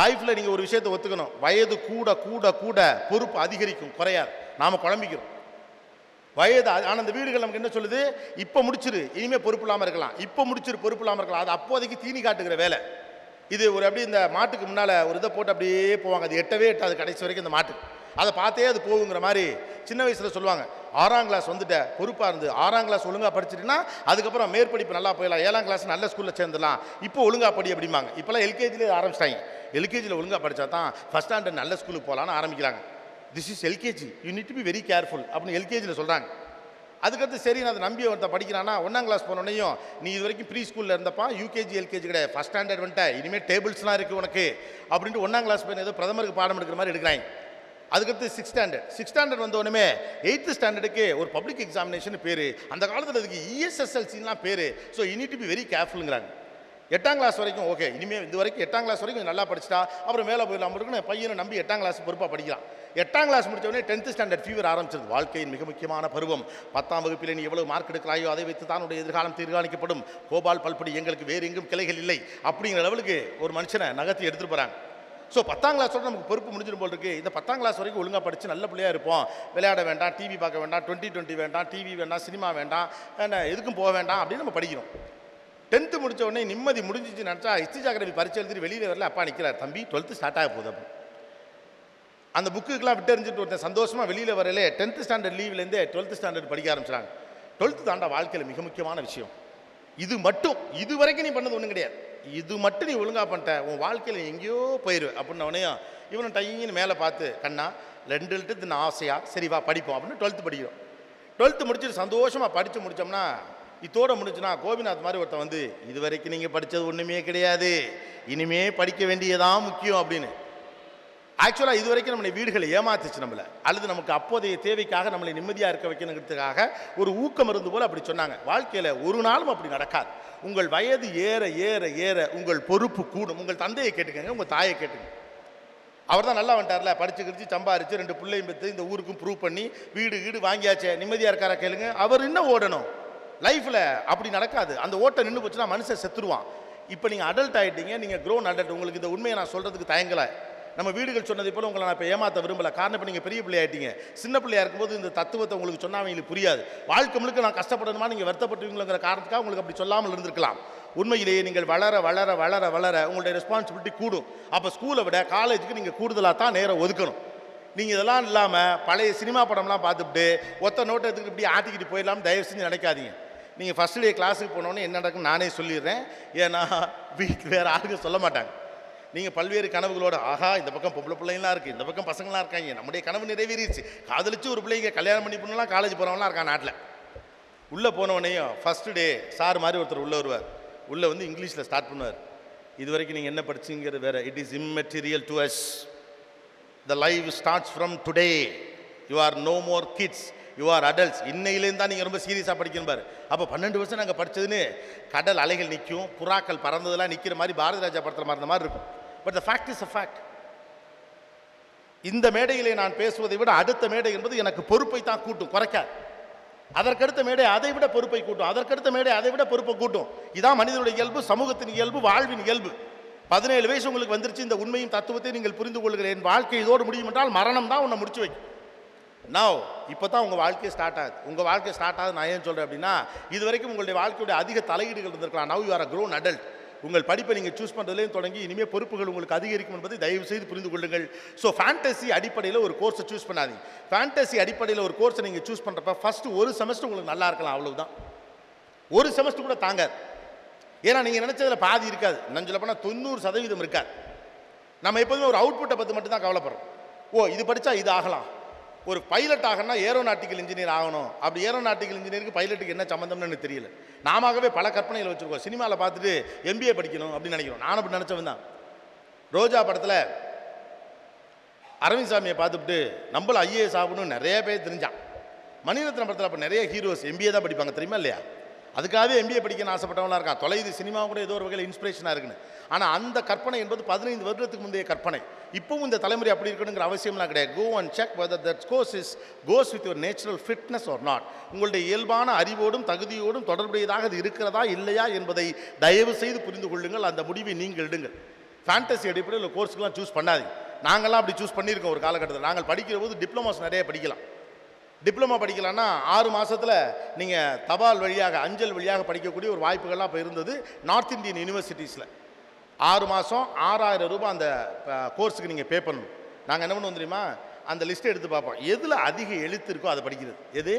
லைஃப்பில் நீங்கள் ஒரு விஷயத்தை ஒத்துக்கணும், வயது கூட கூட கூட பொறுப்பு அதிகரிக்கும், குறையாது. நாம் குழம்பிக்கிறோம் வயது. ஆனால் அந்த வீடுகள் நமக்கு என்ன சொல்லுது, இப்போ முடிச்சிரு இனிமேல் பொறுப்பு இல்லாமல் இருக்கலாம், இப்போ முடிச்சிரு பொறுப்பு இல்லாமல் இருக்கலாம். அது அப்போதைக்கு தீனி காட்டுகிற வேலை இது. ஒரு அப்படி இந்த மாட்டுக்கு முன்னால் ஒரு இதை போட்டு அப்படியே போவாங்க, அது எட்டவே எட்டாது கடைசி வரைக்கும் இந்த மாட்டுக்கு, அதை பார்த்தே அது போகுங்கிற மாதிரி சின்ன வயசில் சொல்லுவாங்க. 6ஆம் கிளாஸ் வந்துட்ட பொறுப்பாக இருந்து 6ஆம் கிளாஸ் ஒழுங்காக படிச்சுட்டுனா அதுக்கப்புறம் மேற்படிப்பு நல்லா போயிடலாம், 7ஆம் கிளாஸ் நல்ல ஸ்கூலில் சேர்ந்துடலாம், இப்போ ஒழுங்காக படி அப்படிம்பாங்க. இப்போலாம் எல்கேஜிலே ஆரம்பிச்சிட்டாங்க. எல்கேஜியில் ஒழுங்காக படித்தா தான் ஃபஸ்ட் ஸ்டாண்டர்ட் நல்ல ஸ்கூலுக்கு போகலான்னு ஆரம்பிக்கிறாங்க. This is LKG, you need to be very careful அப்படின்னு எல்கேஜியில் சொல்கிறாங்க. அதுக்கடுத்து சரி நான் அதை நம்பி ஒருத்தன் படிக்கிறான்னா 1ஆம் கிளாஸ் போனோன்னையும் நீ இது வரைக்கும் ப்ரீ ஸ்கூலில் இருந்தப்பா, யூகேஜி எல்கேஜி கிடையாது, ஃபஸ்ட் ஸ்டாண்டர்ட் வந்துட்ட, இனிமேல் டேபிள்ஸ்லாம் இருக்குது உனக்கு அப்படின்ட்டு 1ஆம் கிளாஸ் போய் ஏதோ பிரதமருக்கு பாடம் எடுக்கிற மாதிரி எடுக்கிறாங்க. அதுக்கடுத்து 6th ஸ்டாண்டர்ட் வந்த உடனே 8th ஸ்டாண்டர்டுக்கு ஒரு பப்ளிக் எக்ஸாமினேஷன் பேர், அந்த காலத்தில் அதுக்கு இஎஸ்எஸ்எல்சின்லாம் பேர். So you need to be very கேர்ஃபுல்ங்கிறாங்க. 8ஆம் கிளாஸ் வரைக்கும் ஓகே, இனிமேல் இது வரைக்கும் 8ஆம் கிளாஸ் வரைக்கும் நல்லா படிச்சிட்டா அப்புறம் மேலே போயிடலாம் இருக்குன்னு பையனை நம்பி 8ஆம் கிளாஸ் பொறுப்பாக படிக்கலாம். 8ஆம் கிளாஸ் முடித்தவொடனே 10th ஸ்டாண்டர்ட் ஃபீவர் ஆரம்பிச்சிருது. வாழ்க்கையின் மிக முக்கியமான பருவம். 10ஆம் வகுப்பில் நீ எவ்வளவு மார்க் எடுக்கிறாயோ அதை வைத்து தானுடைய எதிர்காலம் தீர்மானிக்கப்படும். கோபால் பல்படி எங்களுக்கு வேறு எங்கும் கிளைகள் இல்லை அப்படிங்கிற லெவலுக்கு ஒரு மனுஷனை நகர்த்தி எடுத்துகிட்டு போகிறாங்க. ஸோ 10ஆம் கிளாஸோட நமக்கு பொறுப்பு முடிஞ்சிடும் போல் இருக்குது. இந்த 10ஆம் கிளாஸ் வரைக்கும் ஒழுங்காக படித்து நல்ல பிள்ளையாக இருப்போம், விளையாட வேண்டாம், டிவி பார்க்க வேண்டாம், 2020 வேண்டாம், டிவி வேண்டாம், சினிமா வேண்டாம், எதுக்கும் போக வேண்டாம் அப்படின்னு நம்ம படிக்கிறோம். 10th முடித்த உடனே நிம்மதி முடிஞ்சிச்சு நினச்சா ஹிஸ்ட்ரி பரிச்சை எழுதிட்டு வெளியில் வரல, அப்பா நிற்கிறார், தம்பி 12th ஸ்டார்ட் ஆக போகுது அப்போ. அந்த புக்குக்கெலாம் விட்டறிஞ்சிட்டு ஒருத்தன் சந்தோஷமாக வெளியில் வரலே 10th ஸ்டாண்டர்ட் லீவ்லேருந்தே 12th ஸ்டாண்டர்ட் படிக்க ஆரம்பிச்சிட்டாங்க. 12th தாண்டா வாழ்க்கையில் மிக முக்கியமான விஷயம். இது மட்டும் இது வரைக்கும் நீ பண்ணது ஒன்றும் கிடையாது, இது மட்டும் நீ ஒழுங்காக பண்ணிட்ட உன் வாழ்க்கையில் எங்கேயோ போயிரு அப்படின்னவனையும் இவனும் டையின்னு மேலே பார்த்து, கண்ணா 2 எழுத்து ஆசையா, சரி வா படிப்போம் அப்படின்னு 12th படிக்கிறோம். 12th முடிச்சுட்டு சந்தோஷமாக படித்து முடித்தோம்னா இதோட முடிச்சுன்னா கோபிநாத் மாதிரி ஒருத்தன் வந்து இது வரைக்கும் நீங்கள் படித்தது ஒன்றுமே கிடையாது, இனிமே படிக்க வேண்டியதான் முக்கியம் அப்படின்னு. ஆக்சுவலாக இது வரைக்கும் நம்மளை வீடுகளை ஏமாத்துச்சு நம்மளை, அல்லது நமக்கு அப்போதைய தேவைக்காக நம்மளை நிம்மதியாக இருக்க வைக்கணுங்கிறதுக்காக ஒரு ஊக்கம் இருந்து போல் அப்படி சொன்னாங்க. வாழ்க்கையில் ஒரு நாளும் அப்படி நடக்காது. உங்கள் வயது ஏற ஏற ஏற உங்கள் பொறுப்பு கூடும். உங்கள் தந்தையை கேட்டுக்கங்க, உங்கள் தாயை கேட்டுங்க. அவர் தான் நல்லா வந்துட்டார்ல, படிச்சு கிடிச்சு சம்பாரிச்சு 2 பிள்ளையும் பெற்று இந்த ஊருக்கும் ப்ரூவ் பண்ணி வீடு வாங்கியாச்சே, நிம்மதியாக இருக்காரா கேளுங்க. அவர் இன்னும் ஓடணும். லைஃப்பில் அப்படி நடக்காது. அந்த ஓட்டை நின்று போச்சுன்னா மனுஷன் செத்துருவான். இப்போ நீங்கள் அடல்ட் ஆகிட்டீங்க, நீங்கள் க்ரோன் அடல்ட். உங்களுக்கு இந்த உண்மையை நான் சொல்கிறதுக்கு தயங்கலை. நம்ம வீடுகள் சொன்னதை போல் உங்களை நான் இப்போ ஏமாற்ற விரும்பலை. காரணம் இப்போ நீங்கள் பெரிய பிள்ளையாயிட்டீங்க. சின்ன பிள்ளையாக இருக்கும்போது இந்த தத்துவத்தை உங்களுக்கு சொன்னால் அவங்களுக்கு புரியாது. வாழ்க்கை முழுக்க நான் கஷ்டப்படணுமா நீங்கள் வருத்தப்பட்டுவீங்கிற காரணத்துக்காக உங்களுக்கு அப்படி சொல்லாமல் இருந்திருக்கலாம். உண்மையிலேயே நீங்கள் வளர வளர வளர வளர உங்களுடைய ரெஸ்பான்சிபிலிட்டி கூடும். அப்போ ஸ்கூலை விட காலேஜுக்கு நீங்கள் கூடுதலாக தான் நேரம் ஒதுக்கணும். நீங்கள் இதெல்லாம் இல்லாமல் பழைய சினிமா படம்லாம் பார்த்துட்டு ஒத்த நோட்டை எடுத்துக்கிட்டு இப்படி ஆட்டிக்கிட்டு போயிடலாம் தயவு செஞ்சு நினைக்காதீங்க. நீங்கள் ஃபஸ்ட் டே கிளாஸுக்கு போனோன்னே என்ன நடக்கும் நானே சொல்லிடுறேன். ஏன்னா வீட்டில் வேறு யாருக்கும் சொல்ல மாட்டாங்க. நீங்கள் பல்வேறு கனவுகளோட ஆஹா இந்த பக்கம் பொம்பளை பிள்ளைங்களாம் இருக்குது, இந்த பக்கம் பசங்களாம் இருக்காங்க, நம்முடைய கனவு நிறைவேறிடுச்சு, காதலிச்சு ஒரு பிள்ளைங்க கல்யாணம் பண்ணி பண்ணலாம், காலேஜ் போகிறவங்களாம் இருக்கான் நாட்டில். உள்ளே போனவனையும் ஃபஸ்ட்டு டே சார் மாதிரி ஒருத்தர் உள்ளே வருவார். உள்ளே வந்து இங்கிலீஷில் ஸ்டார்ட் பண்ணுவார். இது வரைக்கும் நீங்கள் என்ன படிச்சிங்கிறது வேறு. It is immaterial to us. The life starts from today. You are no more kids, you are adults. இன்னையிலேருந்து தான் நீங்கள் ரொம்ப சீரியஸாக படிக்கணும் பாரு. அப்போ 12 வருஷம் நாங்கள் படித்ததுன்னு கடல் அலைகள் நிற்கும், புறாக்கள் பறந்ததெல்லாம் நிற்கிற மாதிரி பாரதி ராஜா படத்தில் மறந்த மாதிரி இருக்கும். But the fact is a fact. இந்த மேடையிலே நான் பேசுவதை விட அடுத்த மேடை என்பது எனக்கு பொறுப்பை தான் கூட்டும், குறைக்காது. அதற்கடுத்த மேடை அதை விட பொறுப்பை கூட்டும், அதற்கடுத்த மேடை அதை விட பொறுப்பை கூட்டும். இதான் மனிதனுடைய இயல்பு, சமூகத்தின் இயல்பு, வாழ்வின் இயல்பு. 17 வயசு உங்களுக்கு வந்துருச்சு, இந்த உண்மையும் தத்துவத்தை நீங்கள் புரிந்து கொள்கிறேன். வாழ்க்கை இதோடு முடியும் என்றால் மரணம் தான் உன்னை முடிச்சு வைக்கும். நவ் இப்போ தான் உங்கள் வாழ்க்கை ஸ்டார்ட் ஆகுது. உங்கள் வாழ்க்கை ஸ்டார்ட் ஆகுது நான் ஏன் சொல்கிறேன் அப்படின்னா, இது வரைக்கும் உங்களுடைய வாழ்க்கையுடைய அதிக தலையீடுகள் இருந்திருக்கலாம். Now you R a grown adult. உங்கள் படிப்பை நீங்கள் சூஸ் பண்ணுறதுலேயும் தொடங்கி இனிமேல் பொறுப்புகள் உங்களுக்கு அதிகரிக்கும் என்பதை தயவு செய்து புரிந்து கொள்ளுங்கள். ஸோ ஃபேண்டசி அடிப்படையில் ஒரு கோர்ஸை சூஸ் பண்ணாதீங்க. ஃபேண்டசி அடிப்படையில் ஒரு கோர்ஸை நீங்கள் சூஸ் பண்ணுறப்ப ஃபஸ்ட்டு ஒரு செமஸ்டர் உங்களுக்கு நல்லா இருக்கலாம், அவ்வளவுதான். ஒரு செமஸ்டர் கூட தாங்காது. ஏன்னா நீங்கள் நினச்சதில் பாதி இருக்காது. நான் சொல்ல போனால் 90% இருக்காது. நம்ம எப்போதுமே ஒரு அவுட்புட்டை பற்றி மட்டும் தான் கவலைப்படுறோம். ஓ இது படித்தா இது ஆகலாம், ஒரு பைலட் ஆகணும்னா ஏரோநாட்டிக்கல் இன்ஜினியர் ஆகணும். அப்படி ஏரோநாட்டிக்கல் இன்ஜினியருக்கு பைலட்டுக்கு என்ன சம்மந்தம்னு எனக்கு தெரியல. நாமவே பல கற்பனைகள் வச்சுருக்கோம். சினிமாவில் பார்த்துட்டு MBA படிக்கணும் அப்படின்னு நினைக்கிறோம். நானும் அப்படி நினச்சவன் தான். ரோஜா படத்தில் அரவிந்த் சாமியை பார்த்துட்டு நம்மளும் IAS ஆகணும்னு நிறைய பேர் தெரிஞ்சான். மணிரத்னம் படத்தில் அப்போ நிறைய ஹீரோஸ் MBA தான் படிப்பாங்க, தெரியுமா இல்லையா? அதுக்காகவே MBA படிக்கணும்னு ஆசைப்பட்டவங்களாம் இருக்கான். தொலைது சினிமா கூட ஏதோ ஒரு வகையில் இன்ஸ்பிரேஷனாக இருக்குன்னு. ஆனால் அந்த கற்பனை என்பது 15 வருடத்துக்கு முந்தைய கற்பனை. இப்பவும் இந்த தலைமுறை அப்படி இருக்கணுங்கிற அவசியம்லாம் கிடையாது. Go and check whether that course goes with your natural fitness or not. உங்களுடைய இயல்பான அறிவோடும் தகுதியோடும் தொடர்புடையதாக அது இருக்கிறதா இல்லையா என்பதை தயவு செய்து புரிந்து கொள்ளுங்கள். அந்த முடிவை நீங்கள் எடுங்கள். ஃபேண்டசி அடிப்படையில் கோர்ஸுக்கெல்லாம் சூஸ் பண்ணாது. நாங்கள்லாம் அப்படி சூஸ் பண்ணியிருக்கோம் ஒரு காலகட்டத்தில். நாங்கள் படிக்கிற போது டிப்ளமோஸ் நிறைய படிக்கலாம். டிப்ளமோ படிக்கலாம்னா 6 மாதத்தில் நீங்கள் தபால் வழியாக அஞ்சல் வழியாக படிக்கக்கூடிய ஒரு வாய்ப்புகள்லாம் இப்போ இருந்தது நார்த் இந்தியன் யூனிவர்சிட்டிஸில். 6 மாதம் 6000 ரூபாய் அந்த கோர்ஸுக்கு நீங்கள் பே பண்ணணும். நாங்கள் என்ன பண்ணுவோம் தெரியுமா, அந்த லிஸ்ட்டை எடுத்து பார்ப்போம், எதில் அதிக எழுத்து இருக்கோ அதை படிக்கிறது. எது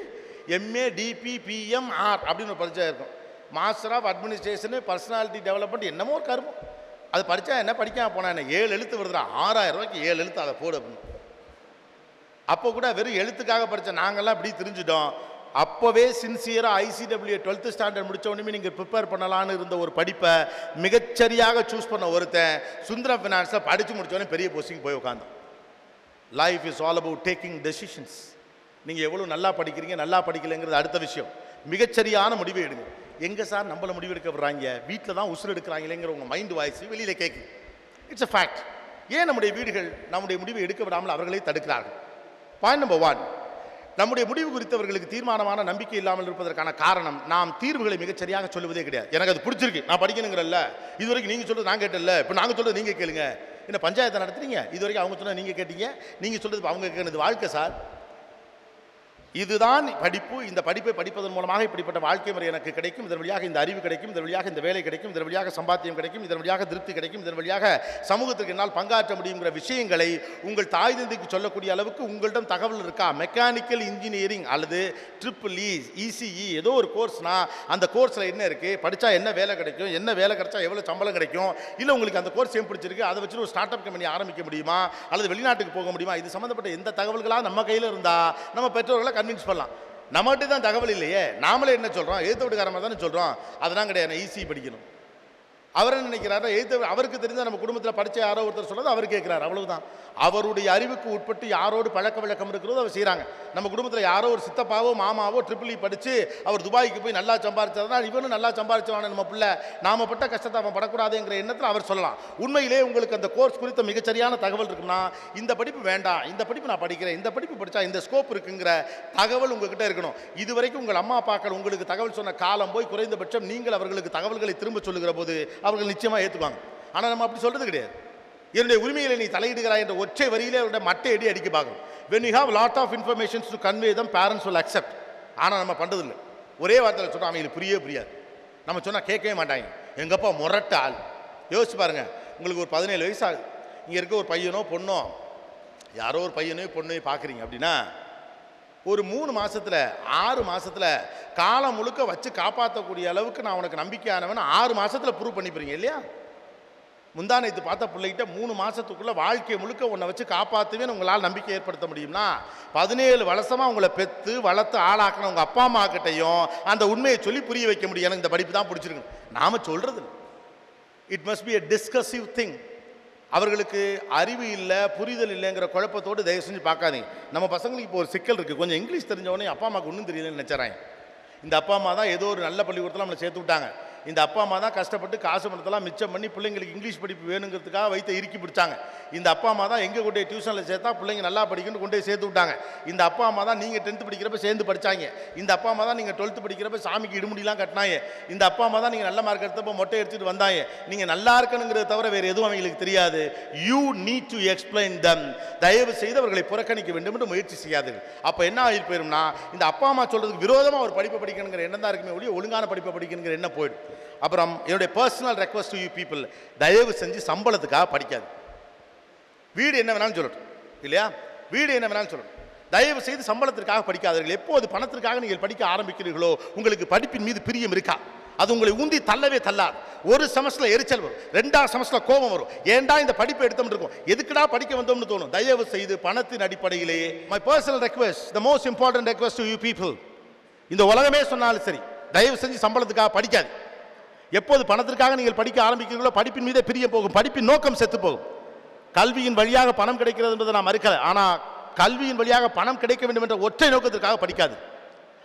எம்ஏ டிபி பிஎம்ஆர் அப்படின்னு ஒரு பரீட்சை இருக்கும். Master of administration personality development என்னமோ ஒரு கருமம். அது படித்தா என்ன, படிக்காம போனால் என்ன, 7 எழுத்து வருதுடா, 6000 ரூபாய்க்கு 7 எழுத்து அதை போடு அப்படின்னு. அப்போ கூட வெறும் எழுத்துக்காக படித்த நாங்கள்லாம் இப்படி தெரிஞ்சுட்டோம். அப்போவே சின்சியராக ICWA 12th ஸ்டாண்டர்ட் முடித்த உடனே நீங்கள் ப்ரிப்பேர் பண்ணலான்னு இருந்த ஒரு படிப்பை மிகச்சரியாக சூஸ் பண்ண ஒருத்தன் சுந்தரம் ஃபினான்ஸில் படித்து முடித்தோடனே பெரிய போஸ்டிங் போய் உட்காந்தோம். Life is all about taking decisions. நீங்கள் எவ்வளோ நல்லா படிக்கிறீங்க நல்லா படிக்கலைங்கிறது அடுத்த விஷயம். மிகச்சரியான முடிவை எடுங்க. எங்கே சார் நம்மளை முடிவு எடுக்க விடுறாங்க, வீட்டில் தான் உசுறு எடுக்கிறாங்களேங்கிற உங்கள் மைண்டு வாய்ஸ் வெளியில் கேட்குது. It's a fact. ஏன் நம்முடைய வீடுகள் நம்முடைய முடிவை எடுக்க விடாமல் அவர்களே தடுக்கிறார்கள்? பாயிண்ட் நம்பர் 1, நம்முடைய முடிவு குறித்தவர்களுக்கு தீர்மானமான நம்பிக்கை இல்லாமல் இருப்பதற்கான காரணம், நாம் தீர்வுகளை மிகச்சரியாக சொல்லுவதே கிடையாது. எனக்கு அது பிடிச்சிருக்கு, நான் படிக்கணுங்கிறல்ல, இது வரைக்கும் நீங்கள் சொல்கிறது நான் கேட்டல, இப்போ நாங்கள் சொல்கிறது நீங்கள் கேளுங்க. என்ன பஞ்சாயத்தை நடத்துறீங்க, இது வரைக்கும் அவங்க சொன்னால் நீங்கள் கேட்டீங்க, நீங்கள் சொல்கிறது அவங்க கேட்கறது வாழ்க்கை சார். இதுதான் படிப்பு. இந்த படிப்பை படிப்பதன் மூலமாக இப்படிப்பட்ட வாழ்க்கை முறை எனக்கு கிடைக்கும், இதன் வழியாக இந்த அறிவு கிடைக்கும், இதன் வழியாக இந்த வேலை கிடைக்கும், இதன் வழியாக சம்பாத்தியம் கிடைக்கும், இதன் வழியாக திருப்தி கிடைக்கும், இதன் வழியாக சமூகத்திற்கு என்னால் பங்காற்ற முடியுங்கிற விஷயங்களை உங்கள் தாய் தந்தைக்கு சொல்லக்கூடிய அளவுக்கு உங்களிடம் தகவல் இருக்கா? மெக்கானிக்கல் இன்ஜினியரிங் அல்லது EEE ECE ஏதோ ஒரு கோர்ஸ்னா அந்த கோர்ஸில் என்ன இருக்குது, படித்தா என்ன வேலை கிடைக்கும், என்ன வேலை கிடைச்சா எவ்வளோ சம்பளம் கிடைக்கும், இல்லை உங்களுக்கு அந்த கோர்ஸ் ஏன் பிடிச்சிருக்கு, அதை வச்சு ஒரு ஸ்டார்ட் அப் கம்பெனி ஆரம்பிக்க முடியுமா அல்லது வெளிநாட்டுக்கு போக முடியுமா, இது சம்மந்தப்பட்ட எந்த தகவல்களாக நம்ம கையில் இருந்தால் நம்ம பெற்றோர்களை கன்வின்ஸ் பண்ணலாம். நம்மகிட்ட தான் தகவல் இல்லையே, நாமளே என்ன சொல்கிறோம், எழுத்து வீட்டுக்காரமாக தானே சொல்கிறோம், அதெல்லாம் கிடையாது, ஈஸி படிக்கணும். அவர் என்ன நினைக்கிறாரோ, அவருக்கு தெரிஞ்ச நம்ம குடும்பத்தில் படித்த யாரோ ஒருத்தர் சொல்றது அவர் கேட்குறாரு, அவ்வளவுதான். அவருடைய அறிவுக்கு உட்பட்டு யாரோடு பழக்க வழக்கம் இருக்கிறதோ அவர் செய்கிறாங்க. நம்ம குடும்பத்தில் யாரோ ஒரு சித்தப்பாவோ மாமாவோ EEE படித்து அவர் துபாய்க்கு போய் நல்லா சம்பாதிச்சதுனா இவனும் நல்லா சம்பாதிச்சவான நம்ம பிள்ளை, நாம பட்ட கஷ்டத்தை அவன் படக்கூடாதுங்கிற எண்ணத்தில் அவர் சொல்லலாம். உண்மையிலே உங்களுக்கு அந்த கோர்ஸ் குறித்த மிகச்சரியான தகவல் இருக்குன்னா, இந்த படிப்பு வேண்டாம், இந்த படிப்பு நான் படிக்கிறேன், இந்த படிப்பு படித்தா இந்த ஸ்கோப் இருக்குங்கிற தகவல் உங்ககிட்ட இருக்கணும். இதுவரைக்கும் உங்கள் அம்மா அப்பாக்கள் உங்களுக்கு தகவல் சொன்ன காலம் போய் குறைந்தபட்சம் நீங்கள் அவர்களுக்கு தகவல்களை திரும்ப சொல்லுகிற போது அவர்கள் நிச்சயமாக ஏற்றுவாங்க. ஆனால் நம்ம அப்படி சொல்கிறது கிடையாது. என்னுடைய உரிமைகளை நீ தலையிடுகிறாய் என்ற ஒற்றை வரியிலே அவருடைய மட்டை அடிக்க பார்க்கணும். when you have lot of information to convey them, parents will accept. ஆனால் நம்ம பண்ணுறதில்லை. ஒரே வார்த்தையில் சொன்னால் அவங்களுக்கு புரியாது. நம்ம சொன்னால் கேட்கவே மாட்டாங்க. எங்கப்பா முரட்ட ஆள். யோசிச்சு பாருங்கள், உங்களுக்கு ஒரு 17 வயசு ஆகுது, இங்கே இருக்க ஒரு பையனோ பொண்ணோ, யாரோ ஒரு பையனோ பொண்ணையோ பார்க்குறீங்க அப்படின்னா, ஒரு 3 மாதத்தில் 6 மாதத்தில் காலம் முழுக்க வச்சு காப்பாற்றக்கூடிய அளவுக்கு நான் உனக்கு நம்பிக்கையானவன் 6 மாதத்தில் ப்ரூவ் பண்ணி போகிறீங்க இல்லையா? முந்தானத்து பார்த்த பிள்ளைகிட்ட 3 மாதத்துக்குள்ளே வாழ்க்கை முழுக்க உன்னை வச்சு காப்பாற்றுவேன்னு உங்களால் நம்பிக்கை ஏற்படுத்த முடியும்னா, 17 வருஷமாக உங்களை பெற்று வளர்த்து ஆளாக்கின உங்கள் அப்பா அம்மா கிட்டையும் அந்த உண்மையை சொல்லி புரிய வைக்க முடியும். எனக்கு இந்த படிப்பு தான் பிடிச்சிருக்கு நாம் சொல்கிறது. It must be a decisive thing. அவர்களுக்கு அறிவு இல்லை, புரிதல் இல்லைங்கிற குழப்பத்தோடு தயவு செஞ்சு பார்க்காதீங்க. நம்ம பசங்களுக்கு இப்போ ஒரு சிக்கல் இருக்குது, கொஞ்சம் இங்கிலீஷ் தெரிஞ்சவொடனே அப்பா அம்மாவுக்கு ஒன்றும் தெரியலன்னு நினச்சிட்றாங்க. இந்த அப்பா அம்மா தான் ஏதோ ஒரு நல்ல பள்ளிக்கூடத்தில் நம்மளை சேர்த்து விட்டாங்க. இந்த அப்பா அம்மா தான் கஷ்டப்பட்டு காசு பணத்தெல்லாம் மிச்சம் பண்ணி பிள்ளைங்களுக்கு இங்கிலீஷ் படிப்பு வேணுங்கிறதுக்காக வைத்த இறுக்கி பிடிச்சாங்க. இந்த அப்பா அம்மா தான் எங்கே கொண்டு போய் டியூஷனில் சேர்த்தா பிள்ளைங்க நல்லா படிக்கணும்னு கொண்டு போய் சேர்த்து விட்டாங்க. இந்த அப்பா அம்மா தான் நீங்கள் 10th படிக்கிறப்ப சேர்ந்து படித்தாங்க. இந்த அப்பா அம்மா தான் நீங்கள் 12th படிக்கிறப்ப சாமிக்கு இடுமுடிலாம் கட்டினாங்க. இந்த அப்பா அம்மா தான் நீங்கள் நல்ல மார்க் எடுத்தப்போ மொட்டை எடுத்துகிட்டு வந்தாங்க. நீங்கள் நல்லா இருக்கணுங்கிறத தவிர வேறு எதுவும் அவங்களுக்கு தெரியாது. யூ நீட் டு எக்ஸ்பிளைன் தம். தயவு செய்து அவர்களை புறக்கணிக்க வேண்டும் என்று முயற்சி செய்யாதீர்கள். அப்போ என்ன ஆகி போயிரும்னா, இந்த அப்பா அம்மா சொல்கிறதுக்கு விரோதமாக ஒரு படிப்பை படிக்கணுங்கிற எண்ணம் தான் இருக்குமே ஒழிய ஒழுங்கான படிப்பை படிக்கணுங்கிற எண்ணம் போயிடும். அப்புறம் என்னுடைய personal request to you people, தயவு செஞ்சு சம்பளத்துக்காக படிக்காது. வீடு என்ன வேணாலும் சொல்லட்டும் இல்லையா, வீடு என்ன வேணாலும் சொல்லட்டும், தயவு செய்து சம்பளத்திற்காக படிக்காதீர்கள். எப்போது பணத்திற்காக நீங்கள் படிக்க ஆரம்பிக்கிறீர்களோ உங்களுக்கு படிப்பின் மீது பிரியம் இருக்கா, அது உங்களை ஊந்தி தள்ளவே தள்ளாது. ஒரு செமஸ்டரில் எரிச்சல் வரும், 2ஆம் செமஸ்டரில் கோபம் வரும், ஏன்டா இந்த படிப்பை எடுத்தோம்னு இருக்கும், எதுக்குடா படிக்க வந்தோம்னு தோணும். தயவு செய்து பணத்தின் அடிப்படையிலேயே, my personal request, the most important request to you people, இந்த உலகமே சொன்னாலும் சரி, தயவு செஞ்சு சம்பளத்துக்காக படிக்காது. எப்போது பணத்திற்காக நீங்கள் படிக்க ஆரம்பிக்கிறீர்களோ படிப்பின் மீதே பிரியம் போகும், படிப்பின் நோக்கம் செத்து போகும். கல்வியின் வழியாக பணம் கிடைக்கிறது என்பதை நான் மறுக்கல, ஆனால் கல்வியின் வழியாக பணம் கிடைக்க வேண்டும் என்ற ஒற்றை நோக்கத்திற்காக படிக்காது.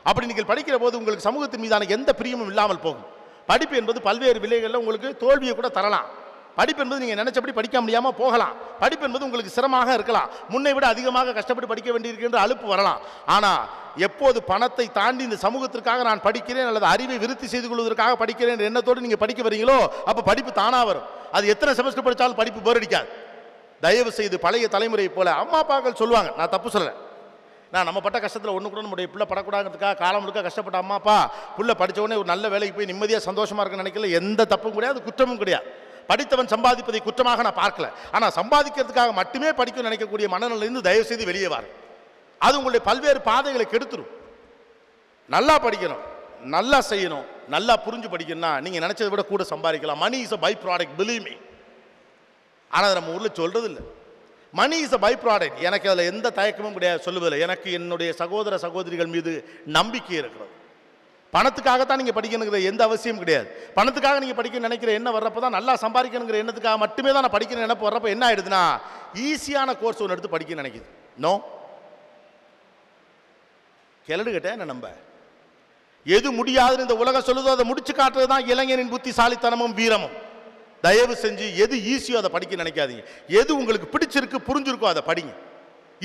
அப்படி நீங்கள் படிக்கிற போது உங்களுக்கு சமூகத்தின் மீதான எந்த பிரியமும் இல்லாமல் போகும். படிப்பு என்பது பல்வேறு விலைகளில் உங்களுக்கு தோல்வியை கூட தரலாம். படிப்பு என்பது நீங்கள் நினைச்சபடி படிக்க முடியாமல் போகலாம். படிப்பு என்பது உங்களுக்கு சிரமமாக இருக்கலாம். முன்னை விட அதிகமாக கஷ்டப்பட்டு படிக்க வேண்டியிருக்கின்ற அலுப்பு வரலாம். ஆனால் எப்போது பணத்தை தாண்டி இந்த சமூகத்திற்காக நான் படிக்கிறேன் அல்லது அறிவை விருத்தி செய்து கொள்வதற்காக படிக்கிறேன் என்ற எண்ணத்தோடு நீங்கள் படிக்க வரீங்களோ அப்போ படிப்பு தானாக வரும். அது எத்தனை செமஸ்டர் படித்தாலும் படிப்பு போர் அடிக்காது. தயவு செய்து பழைய தலைமுறை போல அம்மா அப்பாக்கள் சொல்லுவாங்க, நான் தப்பு சொல்கிறேன், நான் நம்ம பட்ட கஷ்டத்தில் ஒன்று கூட நம்முடைய பிள்ளை படக்கூடாதுக்காக காலம் முழுக்க கஷ்டப்பட்ட அம்மா அப்பா பிள்ளை படித்த உடனே ஒரு நல்ல வேலைக்கு போய் நிம்மதியாக சந்தோஷமாக இருக்குன்னு நினைக்கல. எந்த தப்பும் கிடையாது, குற்றமும் கிடையாது. படித்தவன் சம்பாதிப்பதை குற்றமாக நான் பார்க்கல. ஆனால் சம்பாதிக்கிறதுக்காக மட்டுமே படிக்கணும்னு நினைக்கக்கூடிய மனநிலையிலிருந்து தயவு செய்து வெளியே வாரு. அது உங்களுடைய பல்வேறு பாதைகளை கெடுத்துரும். நல்லா படிக்கணும், நல்லா செய்யணும், நல்லா புரிஞ்சு படிக்கணும்னா நீங்கள் நினைச்சதை விட கூட சம்பாதிக்கலாம். Money is a by product, believe me. ஆனால் நம்ம ஊரில் சொல்றது இல்லை. Money is a by product. எனக்கு அதில் எந்த தயக்கமும் கிடையாது சொல்லுவதில்லை. எனக்கு என்னுடைய சகோதர சகோதரிகள் மீது நம்பிக்கை இருக்கிறது. பணத்துக்காகத்தான் நீங்கள் படிக்கணுங்கிற எந்த அவசியம் கிடையாது. பணத்துக்காக நீங்கள் படிக்க நினைக்கிற எண்ணம் வர்றப்போ தான், நல்லா சம்பாதிக்கணுங்கிற எண்ணத்துக்காக மட்டுமே தான் நான் படிக்கணும் நினைப்பு வர்றப்போ என்ன ஆயிடுதுன்னா, ஈஸியான கோர்ஸ் ஒன்று எடுத்து படிக்க நினைக்குது. நோ, கிளடு கேட்ட என்ன நம்ப எது முடியாதுன்னு இந்த உலகம் சொல்லுதோ அதை முடிச்சு காட்டுறது தான் இளைஞரின் புத்திசாலித்தனமும் வீரமும். தயவு செஞ்சு எது ஈஸியோ அதை படிக்க நினைக்காதீங்க. எது உங்களுக்கு பிடிச்சிருக்கு புரிஞ்சிருக்கோ அதை படிங்க.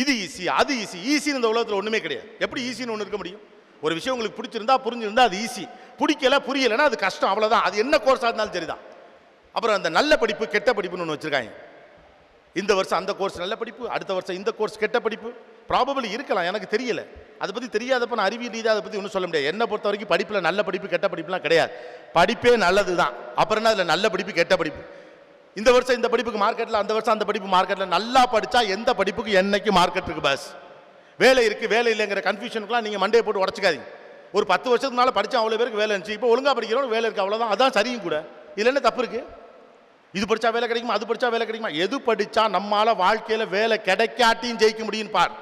இது ஈஸி அது ஈஸி. ஈஸின்னு இந்த உலகத்தில் ஒன்றுமே கிடையாது. எப்படி ஈஸின்னு ஒன்று இருக்க முடியும்? ஒரு விஷயம் உங்களுக்கு பிடிச்சிருந்தா புரிஞ்சிருந்தா அது ஈஸி, பிடிக்கல புரியலைன்னா அது கஷ்டம், அவ்வளோதான். அது என்ன கோர்ஸாக இருந்தாலும் சரிதான். அப்புறம் அந்த நல்ல படிப்பு கெட்ட படிப்புன்னு ஒன்று வச்சுருக்காங்க. இந்த வருஷம் அந்த கோர்ஸ் நல்ல படிப்பு, அடுத்த வருஷம் இந்த கோர்ஸ் கெட்ட படிப்பு. ப்ராபபிளி இருக்கலாம், எனக்கு தெரியல. அதை பற்றி தெரியாதப்ப நான் அறிவியல் ரீதியாக அதை பற்றி ஒன்றும் சொல்ல முடியாது. என்னை பொறுத்த வரைக்கும் படிப்பில் நல்ல படிப்பு கெட்ட படிப்புலாம் கிடையாது. படிப்பே நல்லது தான். அப்புறம் என்ன அதில் நல்ல படிப்பு கெட்ட படிப்பு? இந்த வருஷம் இந்த படிப்புக்கு மார்க்கெட்டில், அந்த வருஷம் அந்த படிப்பு மார்க்கெட்டில். நல்லா படித்தா எந்த படிப்புக்கு என்னைக்கு மார்க்கெட் இருக்கு, பஸ் வேலை இருக்குது வேலை இல்லைங்கிற கன்ஃபியூஷனுக்குலாம் நீங்கள் மண்டையை போட்டு உடச்சிக்காதீங்க. ஒரு 10 வருஷத்துக்கு முன்னால் படித்தா அவ்வளோ பேருக்கு வேலை இருந்துச்சு, இப்போ ஒழுங்காக படிக்கிறவங்க வேலை இருக்குது, அவ்வளோதான். அதான் சரியும் கூட. இதில் என்ன தப்பு இருக்குது? இது படித்தா வேலை கிடைக்குமா, அது படித்தா வேலை கிடைக்குமா? எது படித்தா நம்மளால் வாழ்க்கையில் வேலை கிடைக்காட்டியும் ஜெயிக்க முடியும்னு பாரு.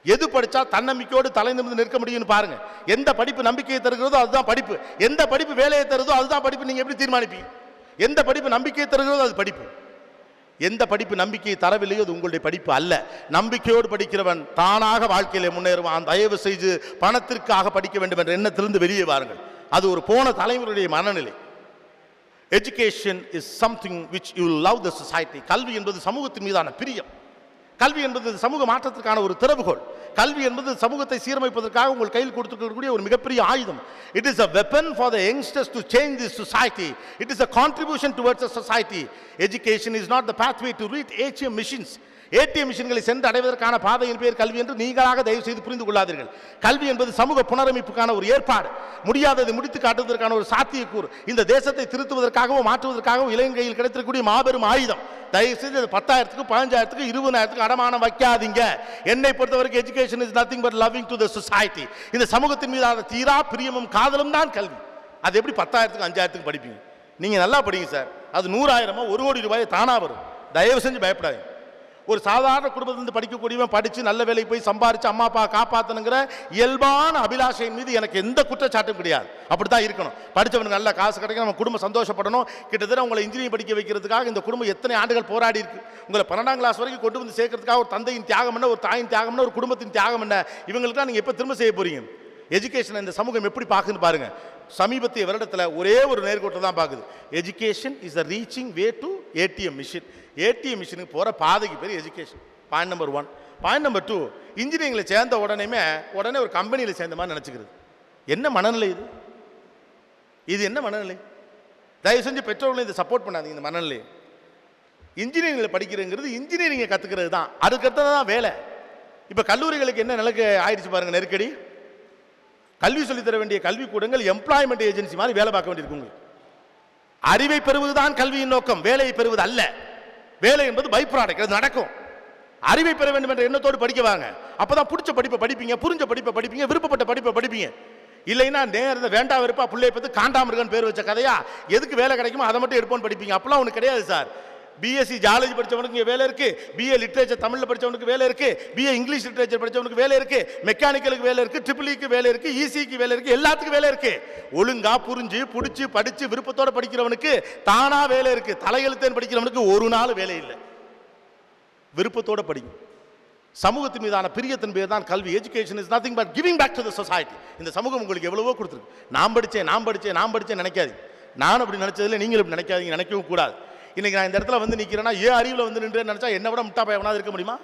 எது படித்தா தன்னம்பிக்கையோடு தலை நிமிர்ந்து நிற்க முடியும்னு பாருங்க. எந்த படிப்பு நம்பிக்கையை தருகிறதோ அதுதான் படிப்பு. எந்த படிப்பு வேலையை தருதோ அதுதான் படிப்பு. நீங்கள் எப்படி தீர்மானிப்பீங்க? எந்த படிப்பு நம்பிக்கையை தருகிறதோ அது படிப்பு. எந்த படிப்பு நம்பிக்கையை தரவில்லையோ அது உங்களுடைய படிப்பு அல்ல. நம்பிக்கையோடு படிக்கிறவன் தானாக வாழ்க்கையில முன்னேறுவான். தயவு செய்து பணத்திற்காக படிக்க வேண்டும் என்ற எண்ணத்திலிருந்து வெளியே வாருங்கள். அது ஒரு போன தலைமுறையுடைய மனநிலை. Education is something which you love the society. கல்வி என்பது சமூகத்தின் மீதான பிரியம். கல்வி என்பது சமூக மாற்றத்திற்கான ஒரு திறவுகோல். கல்வி என்பது சமூகத்தை சீரமைப்பதற்காக உங்கள் கையில் கொடுத்துக்கக்கூடிய ஒரு மிகப்பெரிய ஆயுதம். It is a weapon for the youngsters to change this society. It is a contribution towards the society. Education is not the pathway to reach ATM machines. ATM மிஷின்களை சென்று அடைவதற்கான பாதையின் பேர் கல்வி என்று நீங்களாக தயவு செய்து புரிந்து கொள்ளாதீர்கள். கல்வி என்பது சமூக புனரமைப்புக்கான ஒரு ஏற்பாடு. முடியாததை முடித்து காட்டுவதற்கான ஒரு சாத்தியக்கூறு. இந்த தேசத்தை திருத்துவதற்காகவோ மாற்றுவதற்காகவோ இளைஞர்கள் கிடைத்திருக்கக்கூடிய மாபெரும் ஆயுதம். தயவு செய்து 10,000க்கு 15,000க்கு 20,000க்கு அடமானம் வைக்காதீங்க. என்னை பொறுத்தவரைக்கும் education is nothing but loving to the society. இந்த சமூகத்தின் மீதான தீரா பிரியமும் காதலும் தான் கல்வி. அது எப்படி 10,000க்கு 5,000க்கு படிப்பீங்க? நீங்கள் நல்லா படிங்க சார், அது 100,000 1 கோடி ரூபாய் தானாக வரும். தயவு செஞ்சு பயப்படாதீங்க. ஒரு சாதாரண குடும்பத்திலிருந்து படிக்கக்கூடியவன் படித்து நல்ல வேலைக்கு போய் சம்பாரித்து அம்மா அப்பா காப்பாற்றணுங்கிற இயல்பான அபிலாஷையின் மீது எனக்கு எந்த குற்றச்சாட்டும் கிடையாது. அப்படி தான் இருக்கணும். படித்தவனுக்கு நல்ல காசு கிடைக்கும், நம்ம குடும்பம் சந்தோஷப்படணும். கிட்டத்தட்ட உங்களை இன்ஜினியரிங் படிக்க வைக்கிறதுக்காக இந்த குடும்பம் எத்தனை ஆண்டுகள் போராடி இருக்கு. உங்களை 12ஆம் கிளாஸ் வரைக்கும் கொண்டு வந்து சேர்க்கறதுக்காக ஒரு தந்தையின் தியாகம் என்ன, ஒரு தாயின் தியாகம் என்ன, ஒரு குடும்பத்தின் தியாகம் என்ன, இவங்களுக்குலாம் நீங்கள் எப்போ திரும்ப செய்ய போறீங்க? எஜுகேஷன் இந்த சமூகம் எப்படி பார்க்குன்னு பாருங்க. சமீபத்திய வருடத்தில் ஒரே ஒரு நேர்கோட்டை தான் பார்க்குது. Education is the reaching way to ATM machine. ATM மிஷினுக்கு போகிற பாதைக்கு பேர் education. Point number 1. Point number 2, இன்ஜினியரிங்கில் சேர்ந்த உடனே ஒரு கம்பெனியில் சேர்ந்த மாதிரி நினச்சிக்கிறது. என்ன மனநிலை இது? இது என்ன மனநிலை? தயவு செஞ்சு பெற்றோர்களை இதை சப்போர்ட் பண்ணாதீங்க. இந்த மனநிலை இன்ஜினியரிங்கில் படிக்கிறதுங்கிறது இன்ஜினியரிங்கை கற்றுக்கிறது தான். அதுக்கடுத்தது தான் வேலை. இப்போ கல்லூரிகளுக்கு என்ன நிலைக்கு ஆயிடுச்சு பாருங்கள், நெருக்கடி. கல்வி சொல்லித்தர வேண்டிய கல்விக்கூடங்கள் எம்ப்ளாய்மெண்ட் ஏஜென்சி மாதிரி வேலை பார்க்க வேண்டியிருக்குங்க. அறிவை பெறுவதுதான் கல்வியின் நோக்கம், வேலையை பெறுவது அல்ல. வேலை என்பது பை ப்ராடக்ட், அது நடக்கும். அறிவை பெற வேண்டும் என்ற எண்ணத்தோடு படிக்க வாங்க. அப்பதான் பிடிச்ச படிப்பை படிப்பீங்க, புரிஞ்ச படிப்பை படிப்பீங்க, விருப்பப்பட்ட படிப்பை படிப்பீங்க. இல்லைன்னா நேரத்தை வேண்டாம் வெறுப்பா பிள்ளைய பற்றி காண்டாமிருகன் பேர் வச்ச கதையா, எதுக்கு வேலை கிடைக்குமோ அதை மட்டும் எடுப்போன்னு படிப்பீங்க. அப்பெல்லாம் ஒன்று கிடையாது சார். பிஎஸ்சி ஜாலஜி படித்தவனுக்கு இங்கே வேலை இருக்குது, பிஏ லிட்ரேச்சர் தமிழில் படித்தவனுக்கு வேலை இருக்குது, பிஏ இங்கிலீஷ் லிட்ரேச்சர் படித்தவனுக்கு வேலை இருக்குது, மெக்கானிக்கலுக்கு வேலை இருக்குது, ட்ரிபிள்இக்கு வேலை இருக்குது, இசிக்கு வேலை இருக்குது, எல்லாத்துக்கும் வேலை இருக்குது. ஒழுங்கா புரிஞ்சு பிடிச்சி படித்து விருப்பத்தோடு படிக்கிறவனுக்கு தானா வேலை இருக்குது. தலையெழுத்தேன் படிக்கிறவனுக்கு ஒரு நாள் வேலை இல்லை. விருப்பத்தோடு படிங்க. சமூகத்தின் மீதான பிரியத்தின் பேர் தான் கல்வி. Education is nothing but giving back to the society. இந்த சமூகம் உங்களுக்கு எவ்வளவோ கொடுத்துருக்கு. நான் படித்தேன் நினைக்காது. நான் அப்படி நினச்சதில்லை, நீங்களும் இப்படி நினைக்காதீங்க, நினைக்கவும் கூடாது. இன்னைக்கு நான் இந்த இடத்துல வந்து நிற்கிறேன்னா ஏன் அறிவில் வந்து நின்று நினச்சா என்னை விட முட்டா பயவனாக இருக்க முடியுமா?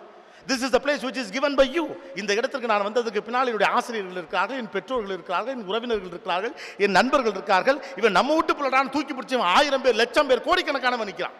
This is the place which is given by you. இந்த இடத்திற்கு நான் வந்ததுக்கு பின்னால் என்னுடைய ஆசிரியர்கள் இருக்கிறார்கள், என் பெற்றோர்கள் இருக்கிறார்கள், என் உறவினர்கள் இருக்கிறார்கள், என் நண்பர்கள் இருக்கார்கள். இவன் நம்ம வீட்டு பிள்ளைடான்னு தூக்கி பிடிச்சி 1000 பேர், லட்சம் பேர், கோடிக்கணக்கானவன் நிற்கிறான்.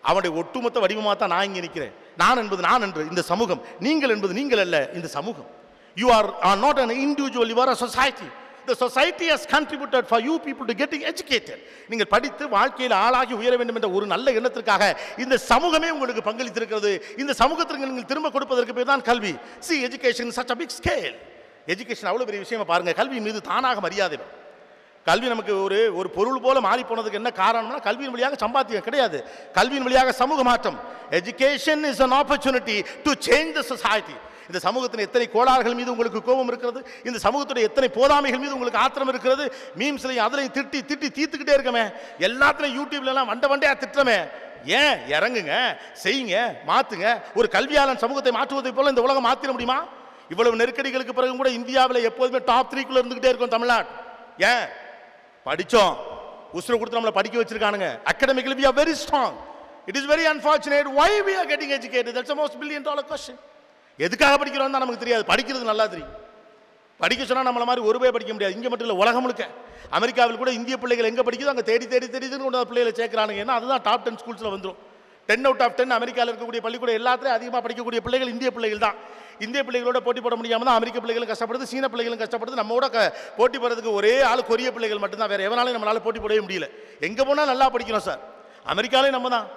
அவனுடைய ஒட்டுமொத்த வடிவமாக தான் நான் இங்கே நிற்கிறேன். நான் என்பது நான் என்று இந்த சமூகம், நீங்கள் என்பது நீங்கள் அல்ல இந்த சமூகம். You are not an individual, you are a society. The society has contributed for you people to getting educated. நீங்கள் படித்து வாழ்க்கையில் ஆளாகி உயர வேண்டும் என்ற ஒரு நல்ல எண்ணத்திற்காக இந்த சமூகமே உங்களுக்கு பங்களித்திருக்கிறது. இந்த சமூகத்திற்கு நீங்கள் திரும்ப கொடுப்பதற்கு பேர் தான் கல்வி. See, education is such a big scale. Education அவ்வளோ பெரிய விஷயமா பாருங்க. கல்வியின் மீது தானாக மரியாதை. கல்வி நமக்கு ஒரு பொருள் போல மாறி போனதுக்கு என்ன காரணம்னா கல்வியின் வழியாக சம்பாத்தியம் கிடையாது, கல்வியின் வழியாக சமூக மாற்றம். Education is an opportunity to change the society. இந்த சமூகத்தின் எத்தனை கோளாறுகள் மீது உங்களுக்கு கோபம் இருக்கிறது, இந்த சமூகத்துடைய எத்தனை போதாமைகள் மீது உங்களுக்கு ஆத்திரம் இருக்கிறது. மீம்ஸ்லையும் அதுலையும் திட்டி திட்டி தீர்த்துக்கிட்டே இருக்கமே, எல்லாத்துலையும் யூடியூப்லாம் வண்டையா திட்டுறமே. ஏன் இறங்குங்க, செய்யுங்க, மாத்துங்க. ஒரு கல்வியாளன் சமூகத்தை மாற்றுவதை போல இந்த உலகம் மாற்றிட முடியுமா? இவ்வளவு நெருக்கடிகளுக்கு பிறகு கூட இந்தியாவில் எப்போதுமே டாப் 3 இருந்துகிட்டே இருக்கும் தமிழ்நாடு. ஏன் படித்தோம், உசுரை கொடுத்து நம்மளை படிக்க வச்சிருக்கானுங்க. Academically we are very strong. It is very unfortunate why we are getting educated. That's the most $1 billion question. எதுக்காக படிக்கிறோம் தான் நமக்கு தெரியாது, படிக்கிறது நல்லா தெரியும். படிக்க சொன்னால் நம்மள மாதிரி ஒரு பேர் படிக்க முடியாது. இங்கே மட்டும் இல்லை, உலகம் முழுக்க. அமெரிக்காவில் கூட இந்திய பிள்ளைகள் எங்கே படிக்குதோ அங்கே தேடி தேடி தேடிதுன்னு கொண்டு பிள்ளைகளை சேர்க்குறானுங்க. ஏன்னா அதுதான் டாப் 10 ஸ்கூல்ஸில் வந்துடும். 10 out of 10 அமெரிக்காவில் இருக்கக்கூடிய பள்ளிக்கூடம் எல்லாத்துலேயும் அதிகமாக படிக்கக்கூடிய பிள்ளைகள் இந்திய பிள்ளைகள் தான். இந்திய பிள்ளைகளோட போட்டி போட முடியாமல் தான் அமெரிக்க பிள்ளைகளும் கஷ்டப்படுது, சீன பிள்ளைகளும் கஷ்டப்படுது. நம்மளோட போட்டி போடுறதுக்கு ஒரே ஆள் கொரிய பிள்ளைகள் மட்டும்தான். வேறு எவனாலும் நம்மளால் போட்டி போடவே முடியல. எங்கே போனால் நல்லா படிக்கிறோம் சார். அமெரிக்காலையும் நம்ம தான்.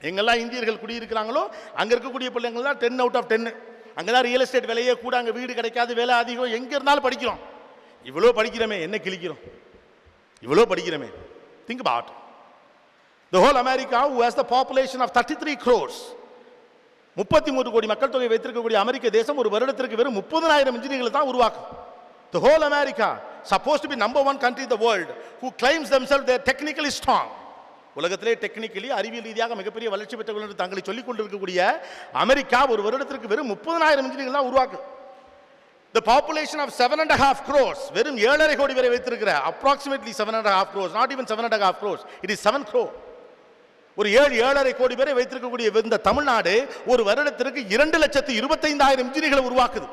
எங்கெல்லாம் இந்தியர்கள் குடியிருக்கிறாங்களோ அங்கே இருக்கக்கூடிய பிள்ளைங்கள் தான் 10 out of 10. அங்கே தான் ரியல் எஸ்டேட் விலையே கூட, அங்கே வீடு கிடைக்காது, வேலை அதிகம். எங்கே இருந்தாலும் படிக்கிறோம். இவ்வளோ படிக்கிறோமே, என்ன கிழிக்கிறோம்? இவ்வளோ படிக்கிறோமே. Think about the whole America, who has the population of 33 crores, 33 கோடி மக்கள் தொகை வைத்திருக்கக்கூடிய அமெரிக்க தேசம் ஒரு வருடத்திற்கு வெறும் 30,000 இன்ஜினியர்களை தான் உருவாக்கும். The whole America, supposed to be number 1 country in the world, who claims themselves they are technically strong. உலகத்திலே டெக்னிக்கலி அறிவியல் ரீதியாக மிகப்பெரிய வளர்ச்சி பெற்றவர்கள் என்று தங்களை சொல்லிக் கொண்டிருக்கக்கூடிய அமெரிக்கா ஒரு வருடத்திற்கு வெறும் 30,000 இன்ஜினியர்கள் தான் உருவாக்கும். The population of 7.5 crores, வெறும் 7.5 கோடி வரை வைத்திருக்கிற, approximately 7.5 crores, not even 7.5 crores, it is 7 crore. ஒரு 7.5 கோடி பேரை வைத்திருக்கக்கூடிய இந்த தமிழ்நாடு ஒரு வருடத்திற்கு 2,25,000 இன்ஜினியர்களை உருவாக்குது.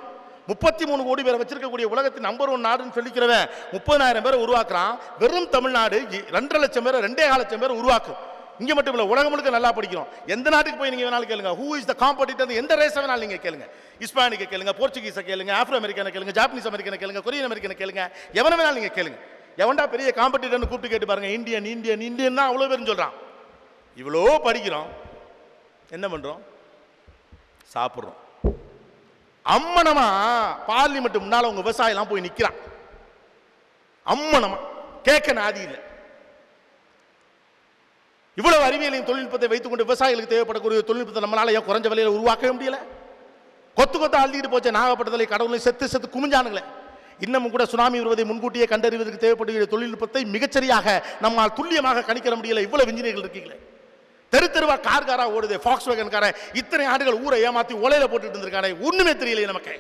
33 கோடி பேரை வச்சிருக்கக்கூடிய உலகத்தின் நம்பர் 1 நாடுன்னு சொல்லிக்கிறவன் 30,000 பேரை உருவாக்குறான். வெறும் தமிழ்நாடு 2.5 லட்சம் பேரை, 2.5 லட்சம் பேரை உருவாக்கும். இங்கே மட்டும் இல்லை, உலகம் முழுக்க நல்லா படிக்கிறோம். எந்த நாட்டுக்கு போய் நீங்கள் வேணாலும் கேளுங்க, ஹூ இஸ் த காம்படிட்டர், எந்த ரேஸை வேணாலும் நீங்கள் கேளுங்க. ஹிஸ்பானிக்கை கேளுங்க, போர்ச்சுகீஸை கேளுங்க, ஆப்ரோ அமெரிக்கனை கேளுங்க, ஜாப்பனீஸ் அமெரிக்கனை கேளுங்க, கொரியன் அமெரிக்கனை கேளுங்க, எவனை வேணாலும் நீங்கள் கேளுங்க. எவன்டா பெரிய காம்படிட்டர்னு கூப்பிட்டு கேட்டு பாருங்க. இந்தியன் இந்தியன் இந்தியன் தான் அவ்வளோ பேருன்னு சொல்கிறான். இவ்வளோ படிக்கிறோம், என்ன பண்ணுறோம்? சாப்பிட்றோம். அம்மனமா பார்லிமெண்ட் முன்னால உங்க விவசாயெல்லாம் போய் நிற்கிறான். அம்மனமா கேட்க நாதி இல்லை. இவ்வளவு அறிவியலையும் தொழில்நுட்பத்தை வைத்துக் கொண்டு விவசாயிகளுக்கு தேவைப்படக்கூடிய தொழில்நுட்பத்தை நம்மளால ஏன் குறைஞ்ச விலையில உருவாக்கவே முடியல? கொத்து கொத்த அள்ளிட்டு போச்ச நாகப்பட்டத்தில் கடவுளை செத்து செத்து குமிஞ்சானுங்களே. இன்னமும் கூட சுனாமி வருவதை முன்கூட்டியே கண்டறிவதற்கு தேவைப்படுகிற தொழில்நுட்பத்தை மிகச்சரியாக நம்மால் துல்லியமாக கணிக்க முடியல. இவ்வளவு இன்ஜினியர்கள் இருக்கீங்களே. தெரு தெருவா காரா ஓடுது, ஃபாக்ஸ் வேகன் காரை. இத்தனை ஆண்டுகள் ஊரை ஏமாத்தி ஒலையில போட்டுட்டு இருந்திருக்கானே, ஒண்ணுமே தெரியலையே நமக்கு.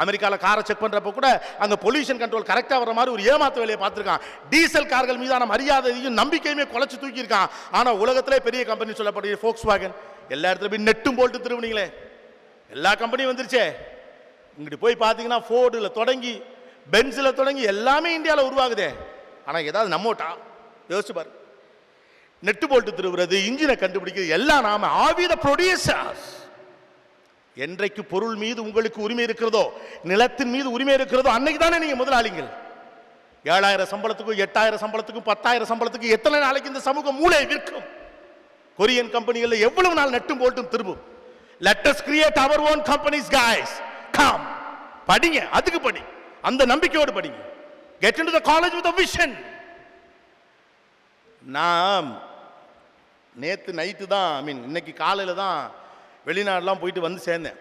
அமெரிக்காவில் காரை செக் பண்றப்ப கூட அங்க பொல்யூஷன் கண்ட்ரோல் கரெக்டா வர மாதிரி ஒரு ஏமாத்து வேலையை பார்த்திருக்கான். டீசல் கார்கள் மீதான மரியாதையும் நம்பிக்கையுமே குலைச்சு தூக்கி இருக்கான். ஆனா உலகத்திலே பெரிய கம்பெனி சொல்லப்படுகிற ஃபாக்ஸ் வேகன் எல்லா இடத்துல போய் நெட்டும் போல்ட்டு திரும்பினீங்களே, எல்லா கம்பெனியும் வந்துருச்சே. இங்கிட்டு போய் பார்த்தீங்கன்னா ஃபோர்டில் தொடங்கி பென்ஸில் தொடங்கி எல்லாமே இந்தியாவில் உருவாகுதே. ஆனால் ஏதாவது நம்மோட்டா யோசிச்சு பாரு. நெட்டு போல்ட்டு திருவுறது, இன்ஜினை கண்டுபிடிக்கிறது எல்லாம் நாம. ஆவித ப்ரொடியூசர்ஸ். என்றைக்கு பொருள் மீது உங்களுக்கு உரிமை இருக்கிறதோ, நிலத்தின் மீது உரிமை இருக்கிறதோ, அன்னைக்கு தானே நீங்க முதலாளிகள். 7,000 சம்பளத்துக்கும் 8,000 சம்பளத்துக்கும் 10,000 சம்பளத்துக்கும் எத்தனை நாளைக்கு இந்த சமூகம் மூளை விற்கும்? கொரியன் கம்பெனிகள் எவ்வளவு நாள் நெட்டும் போல்ட்டும் திரும்பும்? Let us create our own companies, guys. Come. படிங்க, அதுக்கு படி, அந்த நம்பிக்கையோடு படிங்க. Get into the college with a vision. நான் நேற்று நைட்டு தான், இன்னைக்கு காலையில் தான் வெளிநாடுலாம் போயிட்டு வந்து சேர்ந்தேன்.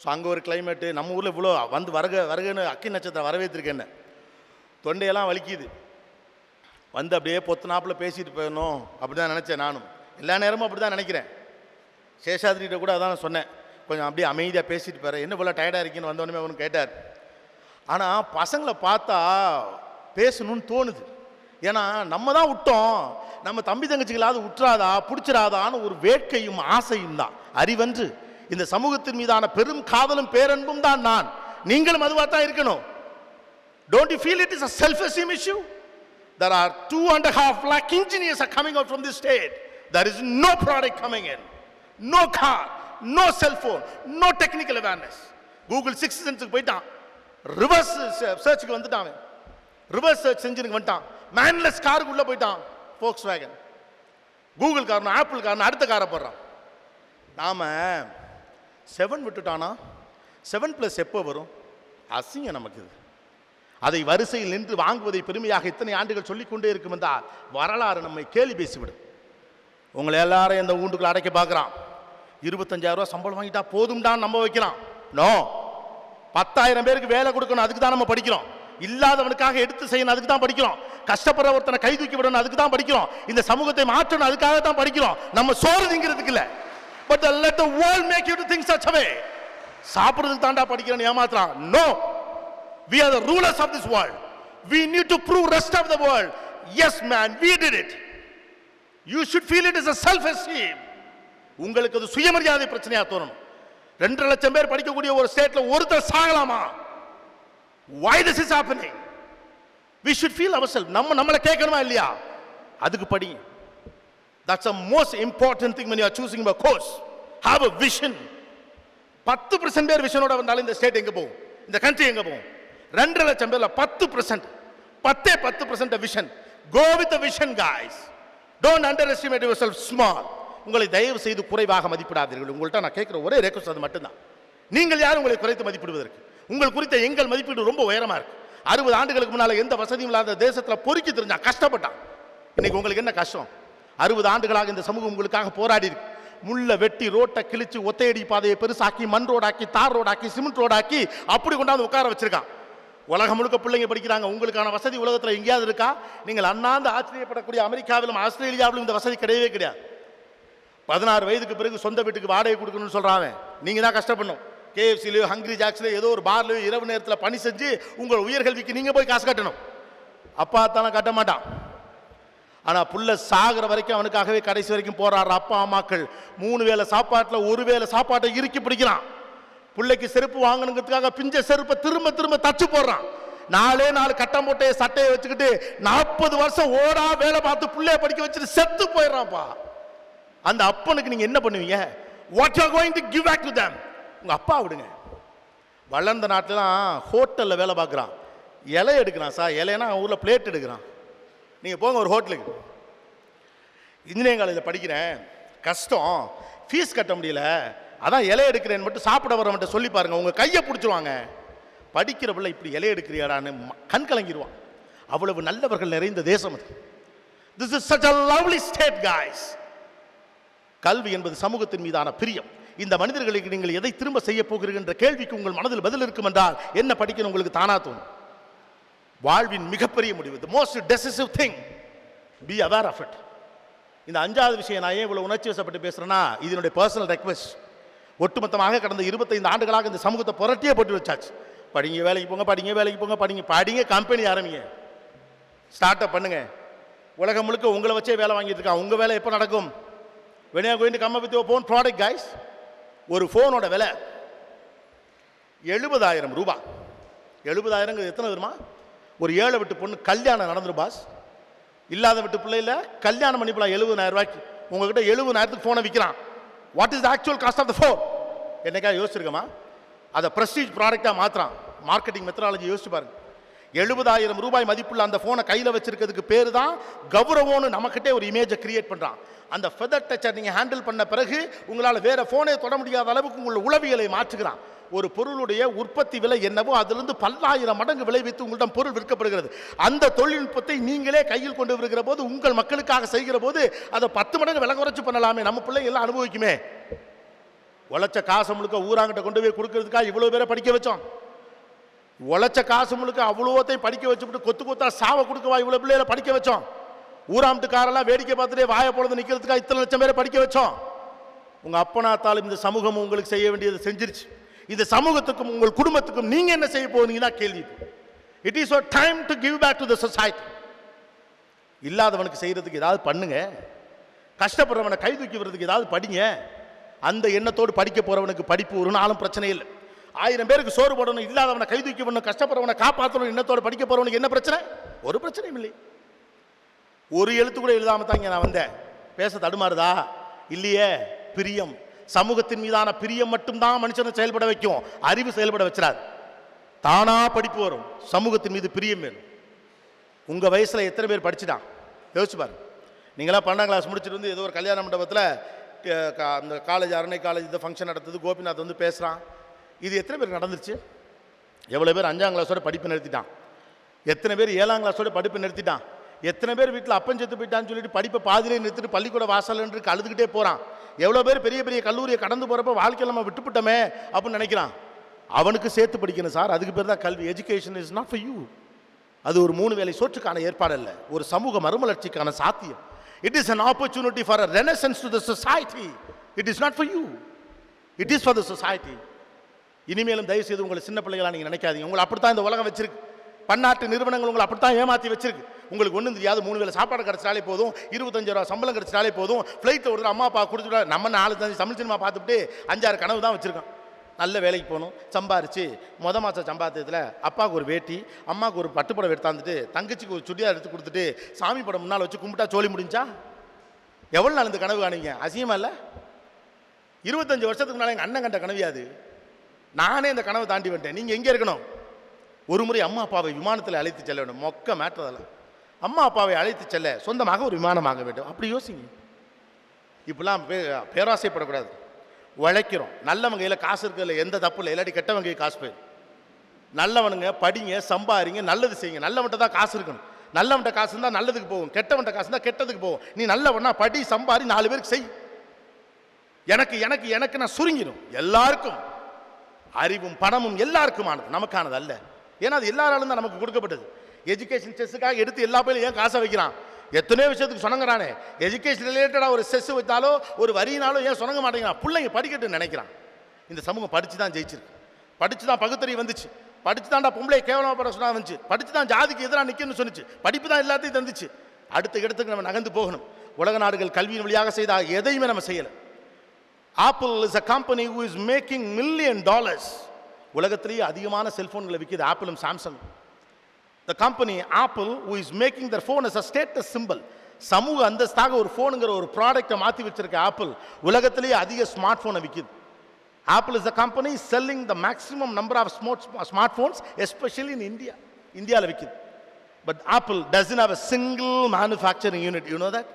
ஸோ அங்கே ஒரு கிளைமேட்டு, நம்ம ஊரில் இவ்வளோ வந்து வருகன்னு அக்கி நட்சத்திரம் வரவேற்றிருக்கேன்னு தொண்டையெல்லாம் வலிக்குது. வந்து அப்படியே பொத்துனாப்பில் பேசிட்டு போயிடணும் அப்படி தான் நினச்சேன். நானும் எல்லா நேரமும் அப்படி தான் நினைக்கிறேன். சேஷாதிரிகிட்ட கூட அதான் சொன்னேன், கொஞ்சம் அப்படியே அமைதியாக பேசிட்டு போகிறேன், என்ன போல் டயர்டாக இருக்கீன்னு வந்தோடனே அவனு கேட்டார். ஆனால் பசங்களை பார்த்தா பேசணும்னு தோணுது. ஏன்னா நம்ம தான் விட்டோம், நம்ம தம்பி தங்கச்சிகளாவது விட்டுறாதா பிடிச்சிடாதான்னு ஒரு வேட்கையும் ஆசையும் தான். அறிவன்று இந்த சமூகத்தின் மீதான பெரும் காதலும் பேரன்பும் தான் நான். நீங்களும் அதுவாக தான் இருக்கணும். Don't you feel it is a self-esteem issue? There are 2.5 lakh engineers are coming out from this state. There is no product coming in, no car, no cell phone, no technical awareness. Google 6th sense போயிட்டான், reverse சர்ச்சுக்கு வந்துட்டான், reverse search என்ஜினுக்கு வந்துட்டான், manless காருக்கு உள்ள போயிட்டான். Volkswagen, Google காரனும் apple காரனும் அடுத்த காரை போடுறான். நாம 7 விட்டுட்டானா 7+ எப்போ வரும்? அசிங்க நமக்கு இது. அதை வரிசையில் நின்று வாங்குவதை பெருமையாக இத்தனை ஆண்டுகள் சொல்லிக்கொண்டே இருக்கும் என்றால் வரலாறு நம்மை கேலி பேசிவிடும். உங்களை எல்லாரும் இந்த ஊண்டுக்குள்ள அடைக்க பார்க்குறான். 25,000 ரூபா சம்பளம் வாங்கிட்டா போதும்டான்னு நம்ப வைக்கிறான். நோ, 10,000 பேருக்கு வேலை கொடுக்கணும், அதுக்கு தான் நம்ம படிக்கிறோம். இல்லாதவனுக்காக எடுத்து செய்யணும், அதுக்கு தான் படிக்கிறோம். கஷ்டப்படுற ஒருத்தனை கை தூக்கி விடணும், அதுக்கு தான் படிக்கிறோம். இந்த சமூகத்தை மாற்றணும், அதுக்காக தான் படிக்கிறோம். நம்ம சோறு திங்கிறதுக்கு இல்லை. But let the world make you to think such a way. சாப்பிடுறதுக்கு தாண்டா படிக்கிறேன்னு ஏமாத்துறான். No, we are the rulers of this world. We need to prove rest of the world. Yes man, we did it. You should feel it as a self-esteem. உங்களுக்கு அது சுயமரியாதை பிரச்சனையா தோணும். 2 லட்சம் பேர் படிக்கக்கூடிய ஒரு ஸ்டேட்ல ஒருத்தர் சாகலாமா? Why this is happening? We should feel ourselves. நம்மள கேட்கணுமா இல்லையா? அதுக்கு படி. That's the most important thing when you are choosing a course. Have a vision. 10% பேர் விஷனோட வந்தாலும் இந்த ஸ்டேட் எங்க போகும், இந்த கண்ட்ரி எங்க போகும்? 2 லட்சம் பேர்ல 10%, 10% vision. Go with the vision guys. Don't underestimate yourself small. உங்களை தயவு செய்து குறைவாக மதிப்பிடாதீர்கள். உங்கள்கிட்ட நான் கேட்கிற ஒரே ரெக்வஸ்ட் அது மட்டும்தான். நீங்கள் யார் உங்களை குறைத்து மதிப்பிடுவதற்கு? உங்கள் குறித்த எங்கள் மதிப்பீடு ரொம்ப உயரமா இருக்கு. 60 ஆண்டுகளுக்கு முன்னால எந்த வசதியும் இல்லாத தேசத்துல பொறுக்கி தெரிஞ்சான், கஷ்டப்பட்டான். இன்னைக்கு உங்களுக்கு என்ன கஷ்டம்? 60 ஆண்டுகளாக இந்த சமூகம் உங்களுக்காக போராடி இருக்கு. முள்ள வெட்டி ரோட்டை கிழிச்சு ஒத்தையடி பாதையை பெருசாக்கி மண் ரோடாக்கி தார் ரோடாக்கி சிமெண்ட் ரோடாக்கி அப்படி கொண்டாந்து உட்கார வச்சிருக்கான். உலகம் முழுக்க பிள்ளைங்க படிக்கிறாங்க. உங்களுக்கான வசதி உலகத்தில் எங்கேயாவது இருக்கா? நீங்கள் அண்ணாந்து ஆச்சரியப்படக்கூடிய அமெரிக்காவிலும் ஆஸ்திரேலியாவிலும் இந்த வசதி கிடையவே கிடையாது. 16 வயதுக்கு பிறகு சொந்த வீட்டுக்கு வாடகை கொடுக்கணும்னு சொல்றாங்க. நீங்க தான் கஷ்டப்படணும். KFCலயோ ஹங்கிரி ஜாக்ஸ்லயோ ஏதோ ஒரு பார்லயோ இரவு நேரத்தில் பணி செஞ்சு உங்கள் உயர்கல்விக்கு நீங்க போய் காசு கட்டணும். அப்பா தானே கட்ட மாட்டான். ஆனா புள்ள சாகிற வரைக்கும் அவனுக்காகவே கடைசி வரைக்கும் போராடுற அப்பா அம்மாக்கள் 3 வேளை சாப்பாட்டில் 1 வேளை சாப்பாட்டை இறுக்கி பிடிக்கிறான். பிள்ளைக்கு செருப்பு வாங்கணுங்கிறதுக்காக பிஞ்ச செருப்பை திரும்ப திரும்ப தச்சு போடுறான். 4 கட்டம் போட்டே சட்டையை வச்சுக்கிட்டு 40 வருஷம் ஓடா வேலை பார்த்து பிள்ளைய படிக்க வச்சுட்டு செத்து போயிடறான்ப்பா. அந்த அப்பனுக்கு நீங்க என்ன பண்ணுவீங்க? What you are going to give back to them? உங்க அப்பா விடுங்க. வளர்ந்த நாட்டிலாம் ஹோட்டல்ல வேலை பார்க்குறான், இலை எடுக்கிறான் சார். இலைன்னா ஊர்ல பிளேட் எடுக்கிறான். நீங்க போங்க ஒரு ஹோட்டலுக்கு. இன்ஜினியரிங் காலேஜில் படிக்கிறேன், கஷ்டம், ஃபீஸ் கட்ட முடியல, அதான் இலை எடுக்கிறேன்னு மட்டும் சாப்பிட வரவன்ட்ட சொல்லி பாருங்க, உங்க கையை பிடிச்சிருவாங்க. படிக்கிற பிள்ளை இப்படி இலை எடுக்கிறியாடான்னு கண் கலங்கிடுவான். அவ்வளவு நல்லவர்கள் நிறைந்த தேசம் அது. This is such a lovely state guys. கல்வி என்பது சமூகத்தின் மீதான பிரியம். இந்த மனிதர்களுக்கு நீங்கள் எதை திரும்ப செய்ய போகிறீர்கள் என்ற கேள்விக்கு உங்கள் மனதில் பதில் இருக்கும் என்றால் என்ன படிக்கணும் உங்களுக்கு தானா தோணும். வாழ்வின் மிகப்பெரிய முடிவு, the most decisive thing, be aware of it. இந்த 5வது விஷயம் நான் ஏன் இவ்வளவு உணர்ச்சி வசப்பட்டு பேசுறேன்னா, இதனுடைய பர்சனல் ரெக்வெஸ்ட். ஒட்டுமொத்தமாக கடந்த 25 ஆண்டுகளாக இந்த சமூகத்தை புரட்டியே போட்டு வச்சாச்சு. படிங்க வேலைக்கு போங்க, படிங்க வேலைக்கு போங்க, படிங்க கம்பெனி ஆரம்பிங்க, ஸ்டார்ட் அப் பண்ணுங்க. உலகம் முழுக்க உங்களை வச்சே வேலை வாங்கிட்டு இருக்கான். உங்க வேலை எப்போ நடக்கும்? when you are going to come up with your own product guys. ஒரு போனோட விலை 70,000 ரூபாய். 70,000 எத்தனை வருமா? ஒரு 7 வீட்டு பொண்ணு கல்யாணம் நடந்துரு பாஸ். இல்லாத வீட்டு பிள்ளைல கல்யாணம் பண்ணி போலாம் 70,000 ரூபாய்க்கு. உங்ககிட்ட 70,000க்கு போனை விற்கிறான். What is the actual cost of the phone? என்னைக்கா யோசிச்சிருக்கமா? அதை பிரஸ்டீஜ் ப்ராடக்டாக மாத்திரான். மார்க்கெட்டிங் மெத்தடாலஜி யோசிச்சு பாருங்க. 70,000 ரூபாய் மதிப்புள்ள அந்த ஃபோனை கையில் வச்சிருக்கிறதுக்கு பேர் தான் கௌரவம்னு நமக்கிட்டே ஒரு இமேஜை கிரியேட் பண்ணுறான். அந்த ஃபெதர் டச்சை நீங்கள் ஹேண்டில் பண்ண பிறகு உங்களால் வேற ஃபோனே தொட முடியாத அளவுக்கு உங்கள் உளவியலை மாற்றுகிறான். ஒரு பொருளுடைய உற்பத்தி விலை என்னவோ அதிலிருந்து 10,000 மடங்கு விளைவித்து உங்களிடம் பொருள் விற்கப்படுகிறது. அந்த தொழில்நுட்பத்தை நீங்களே கையில் கொண்டு வருகிற போது, உங்கள் மக்களுக்காக செய்கிற போது அதை 10 மடங்கு விலை குறைச்சு பண்ணலாமே. நம்ம பிள்ளைங்க எல்லாம் அனுபவிக்குமே. உழைச்ச காசு முழுக்க ஊராங்கிட்ட கொண்டு போய் கொடுக்கறதுக்காக இவ்வளவு பேரை படிக்க வச்சோம். உழைச்ச காசு முழுக்க அவ்வளோத்தையும் படிக்க வச்சுட்டு கொத்து கொத்தா சாவ கொடுக்கவா இவ்வளவு பிள்ளைகளை படிக்க வச்சோம். ஊராம்ட்டுக்காரெல்லாம் வேடிக்கை பார்த்துட்டே வாய பொழுது நிற்கிறதுக்காக இத்தனை லட்சம் பேரை படிக்க வச்சோம். உங்க அப்பனாத்தாலும் இந்த சமூகம் உங்களுக்கு செய்ய வேண்டியதை செஞ்சிருச்சு. இந்த சமூகத்துக்கும் உங்கள் குடும்பத்துக்கும் நீங்க என்ன செய்ய போறீங்கன்னா கேள்வி. It is your time to give back to the society. இல்லாதவனுக்கு செய்கிறதுக்கு ஏதாவது பண்ணுங்க, கஷ்டப்படுறவனை கை தூக்கி வர்றதுக்கு ஏதாவது படிங்க. அந்த எண்ணத்தோடு படிக்க போகிறவனுக்கு படிப்பு ஒரு நாளும் பிரச்சனை இல்லை. 1000 பேருக்கு சோறு போடணும், இல்லாதவனை கை தூக்கி வரணும், கஷ்டப்படுறவனை காப்பாற்றணும் எண்ணத்தோடு படிக்க போகிறவனுக்கு என்ன பிரச்சனை? ஒரு பிரச்சனையும் இல்லை. ஒரு எழுத்து கூட எழுதாம தான் இங்கே நான் வந்தேன். பேச தடுமாறுதா? இல்லையே. பிரியம், சமூகத்தின் மீதான பிரியம் மட்டும்தான் மனுஷனை செயல்பட வைக்கும், அறிவு செயல்பட வச்சிடாது. தானா படிப்பு வரும், சமூகத்தின் மீது பிரியம் வேணும். உங்க வயசுல எத்தனை பேர் படிச்சுட்டான் யோசிச்சு பாரு. நீங்களாம் 12ஆம் கிளாஸ் முடிச்சுட்டு வந்து ஏதோ ஒரு கல்யாண மண்டபத்தில் அந்த காலேஜ், அரணை காலேஜ் இந்த ஃபங்க்ஷன் நடத்துது, கோபிநாத் வந்து பேசுகிறான். இது எத்தனை பேருக்கு நடந்துருச்சு? எவ்வளோ பேர் 5ஆம் கிளாஸோட படிப்பு நிறுத்திட்டான்? எத்தனை பேர் 7ஆம் கிளாஸோட படிப்பு நிறுத்திட்டான்? எத்தனை பேர் வீட்டில் அப்பன் செத்து போயிட்டான்னு சொல்லிட்டு படிப்பை பாதிலே நிறுத்திட்டு பள்ளிக்கூட வாசல்ன்று அழுதுகிட்டே போகிறான்? எவ்வளோ பேர் பெரிய பெரிய கல்லூரியை கடந்து போகிறப்ப வாழ்க்கையில் நம்ம விட்டுவிட்டோமே அப்படின்னு நினைக்கிறான். அவனுக்கு சேர்த்து படிக்கணும் சார், அதுக்கு பேர் தான் கல்வி. Education is not for you. அது ஒரு 3 வேளை சோற்றுக்கான ஏற்பாடு அல்ல, ஒரு சமூக மறுமலர்ச்சிக்கான சாத்தியம். It is an opportunity for a renaissance to the society. It is not for you. It is for the society. இனிமேலும் தயவு செய்து உங்களை சின்ன பிள்ளைகளா நீங்க நினைக்காதீங்க. உங்களை அப்படித்தான் இந்த உலகம் வச்சிருக்கு. பன்னாட்டு நிறுவனங்கள் உங்களை அப்படித்தான் ஏமாத்தி வச்சிருக்கு. உங்களுக்கு ஒன்றும் தெரியாது, 3 வேளை சாப்பாடு கிடைச்சாலே போதும், 25 ரூபா சம்பளம் கிடைச்சாலே போதும், ஃப்ளைட்டில் ஒரு அம்மா அப்பா கொடுத்துட்டா. நம்ம 4 தமிழ் சினிமா பார்த்துட்டு 5-6 கனவு தான் வச்சிருக்கோம். நல்ல வேலைக்கு போகணும், சம்பாரிச்சு மாதம் சம்பாத்தியத்தில் அப்பாவுக்கு ஒரு வேட்டி, அம்மாவுக்கு ஒரு பட்டுப்படம் எடுத்தாந்துட்டு, தங்கச்சிக்கு ஒரு சுடியார் எடுத்து கொடுத்துட்டு, சாமி படம் முன்னால் வச்சு கும்பிட்டா சோழி முடிஞ்சா? எவ்வளோ நாள் இந்த கனவு காணுவீங்க? அசியமா இல்லை? 25 வருஷத்துக்கு முன்னால் எங்கள் அண்ணன் கண்ட கனவியாது. நானே இந்த கனவை தாண்டி வந்துட்டேன். நீங்கள் எங்கே இருக்கணும்? ஒரு முறை அம்மா அப்பாவை விமானத்தில் அழைத்து செல்ல வேண்டும். மொக்க மேட்டதில் அம்மா அப்பாவை அழைத்து செல்ல சொந்தமாக ஒரு விமானம் வாங்க வேண்டும். அப்படி யோசிங்க. இப்பெல்லாம் பேராசைப்படக்கூடாது. உழைக்கிறோம், நல்லவங்க கையில் காசு இருக்கிறதுல எந்த தப்பு இல்லை, இல்லாட்டி கெட்டவங்க காசு போயிடும். நல்லவனுங்க படிங்க, சம்பாரிங்க, நல்லது செய்யுங்க. நல்லவன்ட்ட தான் காசு இருக்கணும். நல்லவன்ட்ட காசு இருந்தால் நல்லதுக்கு போகும், கெட்டவன்ட்ட காசு இருந்தால் கெட்டதுக்கு போகும். நீ நல்லவனா படி, சம்பாரி, 4 பேருக்கு செய். எனக்கு எனக்கு எனக்கு நான் சுருங்கிடும். எல்லாருக்கும் அறிவும் பணமும் எல்லாருக்குமானது, நமக்கானது அல்ல. ஏன்னா அது எல்லாராலும் தான் நமக்கு கொடுக்கப்பட்டது. எஜுகேஷன் செஸ்ஸுக்காக எடுத்து எல்லா பேரும் ஏன் காசை வைக்கிறான்? எத்தனையோ விஷயத்துக்கு சொன்னங்கிறானே. எஜுகேஷன் ரிலேட்டடாக ஒரு செஸ் வைத்தாலோ ஒரு வரியினாலோ ஏன் சொன்னங்க மாட்டேங்கிறான்? பிள்ளைங்க படிக்கட்டுன்னு நினைக்கிறான். இந்த சமூகம் படித்து தான் ஜெயிச்சிருக்கு, படித்து தான் பகுத்தறிவு வந்துச்சு, படித்து தான்டா பொம்பளை கேவலப்பட சொன்னா வந்துச்சு, படித்து தான் ஜாதிக்கு எதிராக நிற்கணும்னு சொன்னிச்சு, படிப்பு தான் எல்லாத்தையும் தந்துச்சு. அடுத்த இடத்துக்கு நம்ம நகர்ந்து போகணும். உலக நாடுகள் கல்வியின் வழியாக செய்த எதையுமே நம்ம செய்யலை. Apple is a company who is making $1 million. உலகத்திலேயே அதிகமான செல்போன்களை விற்கிது ஆப்பிளும் Samsung. The company Apple who is making their phone as a status symbol. சமூக அந்தஸ்தாக ஒரு ஃபோனுங்கிற ஒரு ப்ராடக்டை மாற்றி வச்சிருக்க ஆப்பிள் உலகத்திலேயே அதிக ஸ்மார்ட் ஃபோனை விற்கிது. Apple is a company selling the maximum number of smartphones, especially in India. இந்தியாவில் விற்கிது. But Apple doesn't have a single manufacturing unit. You know that?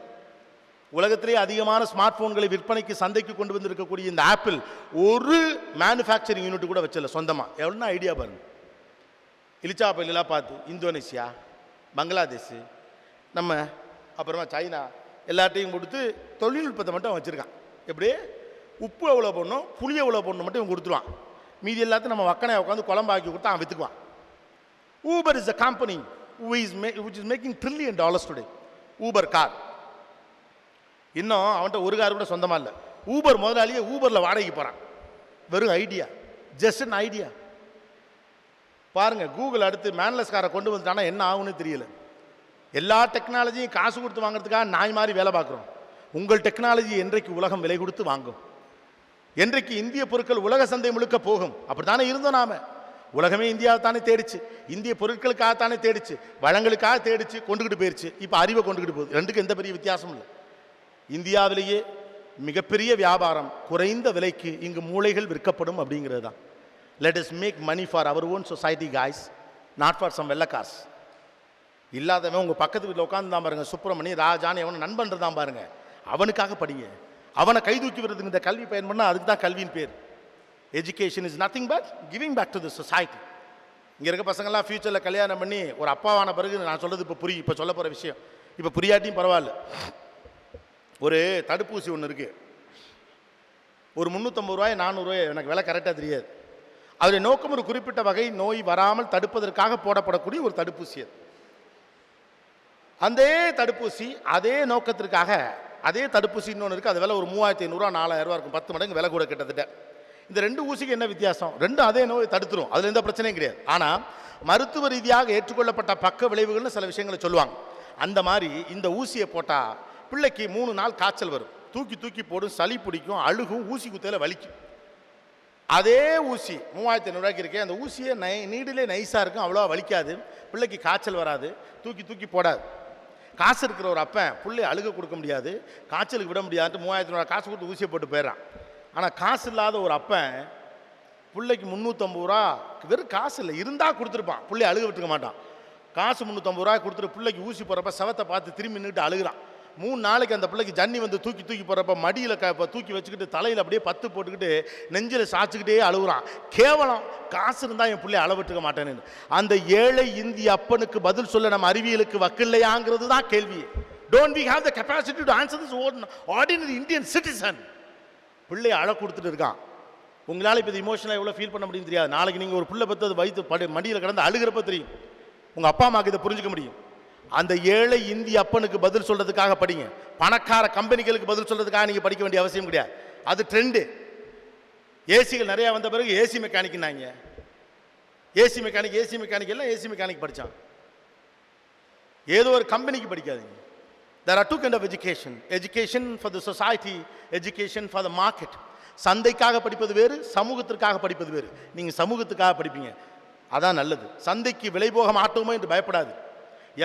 உலகத்திலேயே அதிகமான ஸ்மார்ட் போன்களை விற்பனைக்கு சந்தைக்கு கொண்டு வந்திருக்கக்கூடிய இந்த ஆப்பிள் ஒரு மேனுஃபேக்சரிங் யூனிட் கூட வச்சல சொந்தமாக. எவ்வளோ ஐடியா பாருங்க. இலிச்சாப்பள்ளிலாம் பார்த்து இந்தோனேஷியா, பங்களாதேஷ், நம்ம அப்புறமா சைனா எல்லாத்தையும் கொடுத்து தொழில்நுட்பத்தை மட்டும் வச்சுருக்கான். எப்படி உப்பு எவ்வளோ போடணும், புளி எவ்வளோ போடணும் மட்டும் இவன் கொடுத்துருவான். மீதி எல்லாத்தையும் நம்ம வக்கனையை உட்காந்து குழம்பாக்கி கொடுத்தா அவன் விற்றுக்குவான். Uber is a company which is making $1 trillion today. Uber car இன்னும் அவன்கிட்ட ஒரு கார் கூட சொந்தமாக இல்லை. ஊபர் முதலாளியே ஊபரில் வாடகைக்கு போகிறான். வெறும் ஐடியா, ஜஸ்ட் அன் ஐடியா. பாருங்கள், கூகுள் அடுத்து மேன்லெஸ் காரை கொண்டு வந்துட்டானா என்ன ஆகுன்னு தெரியல. எல்லா டெக்னாலஜியும் காசு கொடுத்து வாங்குறதுக்காக நாய் மாதிரி வேலை பார்க்குறோம். உங்கள் டெக்னாலஜி என்றைக்கு உலகம் விலை கொடுத்து வாங்கும்? என்றைக்கு இந்திய பொருட்கள் உலக சந்தை முழுக்க போகும்? அப்படி தானே இருந்தோம் நாம. உலகமே இந்தியாவை தானே தேடிச்சு, இந்திய பொருட்களுக்காகத்தானே தேடிச்சு, வளங்களுக்காக தேடிச்சு, கொண்டுகிட்டு போயிடுச்சு. இப்போ அறிவை கொண்டுகிட்டு போகுது. ரெண்டுக்கும் எந்த பெரிய வித்தியாசம் இல்லை. இந்தியாவிலேயே மிகப்பெரிய வியாபாரம் குறைந்த விலைக்கு இங்கு மூளைகள் விற்கப்படும் அப்படிங்கிறது தான். Let us make money for our own society guys, not for some வெள்ளக்காஸ். இல்லாதவன் உங்கள் பக்கத்து வீட்டில் உட்காந்து தான் பாருங்க, சுப்பிரமணி ராஜான்னு எவனை நண்பன் தான் பாருங்க, அவனுக்காக படிங்க. அவனை கை தூக்கி விடுறதுக்கு இந்த கல்வி பயன் பண்ணால் அதுக்கு தான் கல்வியின் பேர். Education is nothing but giving back to the society. இங்கே இருக்க பசங்கள்லாம் ஃபியூச்சரில் கல்யாணம் பண்ணி ஒரு அப்பாவான பிறகு நான் சொல்கிறது இப்போ புரியும். இப்போ சொல்ல போகிற விஷயம் இப்போ புரியாட்டியும் பரவாயில்ல. ஒரு தடுப்பூசி ஒன்று இருக்குது, ஒரு 350 ரூபாய் 400 ரூபாய், எனக்கு விலை கரெக்டாக தெரியாது. அதனுடைய நோக்கம் ஒரு குறிப்பிட்ட வகை நோய் வராமல் தடுப்பதற்காக போடப்படக்கூடிய ஒரு தடுப்பூசி. அந்த தடுப்பூசி அதே நோக்கத்திற்காக அதே தடுப்பூசி இன்னொன்று இருக்குது, அது விலை ஒரு 3500 4000 இருக்கும், 10 மடங்கு விலை கூட கிட்டத்தட்ட. இந்த 2 ஊசிக்கு என்ன வித்தியாசம்? 2 அதே நோயை தடுத்துரும், அதில் எந்த பிரச்சனையும் கிடையாது. ஆனால் மருத்துவ ரீதியாக ஏற்றுக்கொள்ளப்பட்ட பக்க விளைவுகள்னு சில விஷயங்களை சொல்லுவாங்க. அந்த மாதிரி இந்த ஊசியை போட்டால் பிள்ளைக்கு 3 நாள் காய்ச்சல் வரும், தூக்கி தூக்கி போடும், சளி பிடிக்கும், அழுகும், ஊசி குத்தையில் வலிக்கும். அதே ஊசி 3500 இருக்கே, அந்த ஊசியே நீடிலே நைஸாக இருக்கும், அவ்வளோவா வலிக்காது, பிள்ளைக்கு காய்ச்சல் வராது, தூக்கி தூக்கி போடாது. காசு இருக்கிற ஒரு அப்பன் பிள்ளை அழுக கொடுக்க முடியாது, காய்ச்சலுக்கு விட முடியாதுன்ட்டு 3500 காசு கொடுத்து ஊசியை போட்டு போயிடறான். ஆனால் காசு இல்லாத ஒரு அப்பன் பிள்ளைக்கு 350 ரூபா, வெறும் காசு இல்லை இருந்தால் கொடுத்துருப்பான், பிள்ளை அழுக விட்டுக்க மாட்டான். காசு 350 ரூபா கொடுத்துட்டு பிள்ளைக்கு ஊசி போடுறப்ப சவத்தை பார்த்து திரும்பி நின்றுட்டு அழுகிறான். 3 நாளைக்கு அந்த பிள்ளைக்கு ஜன்னி வந்து தூக்கி தூக்கி போடுறப்ப மடியில் தூக்கி வச்சுக்கிட்டு தலையில் அப்படியே பத்து போட்டுக்கிட்டு நெஞ்சில் சாய்ச்சிக்கிட்டே அழுகுறான். கேவலம், காசு இருந்தால் என் பிள்ளை அளவிட்டுக்க மாட்டேன்னு. அந்த ஏழை இந்திய அப்பனுக்கு பதில் சொல்ல நம்ம அறிவியலுக்கு வக்கில்லையாங்கிறது தான் கேள்வி. Don't we have the capacity to answer this ordinary Indian citizen? பிள்ளை அழ கொடுத்துட்டு இருக்கான். உங்களால் இப்போ இமோஷனலாக எவ்வளோ ஃபீல் பண்ண முடியும் தெரியாது. நாளைக்கு நீங்கள் ஒரு பிள்ளை பற்றி அது வயிற்று மடியில் கிடந்து அழுகிறப்ப தெரியும். உங்கள் அப்பா அம்மாவுக்கு இதை புரிஞ்சுக்க முடியும். அந்த ஏழை இந்திய அப்பனுக்கு பதில் சொல்றதுக்காக படிங்க, பணக்கார கம்பெனிகளுக்கு பதில் சொல்றதுக்காக நீங்க படிக்க வேண்டிய அவசியம் கிடையாது. அது ட்ரெண்டு. ஏசிகள் நிறைய வந்த பிறகு ஏசி மெக்கானிக்னாங்க. ஏசி மெக்கானிக் எல்லாம் ஏசி மெக்கானிக் படிச்சான். ஏதோ ஒரு கம்பெனிக்கு படிக்காதீங்க. There are two kind of education. Education for the society, education for the market. சந்தைக்காக படிப்பது வேறு, சமூகத்திற்காக படிப்பது வேறு. நீங்க சமூகத்துக்காக படிப்பீங்க, அதான் நல்லது. சந்தைக்கு விலை போக மாட்டோமோ என்று பயப்படாது.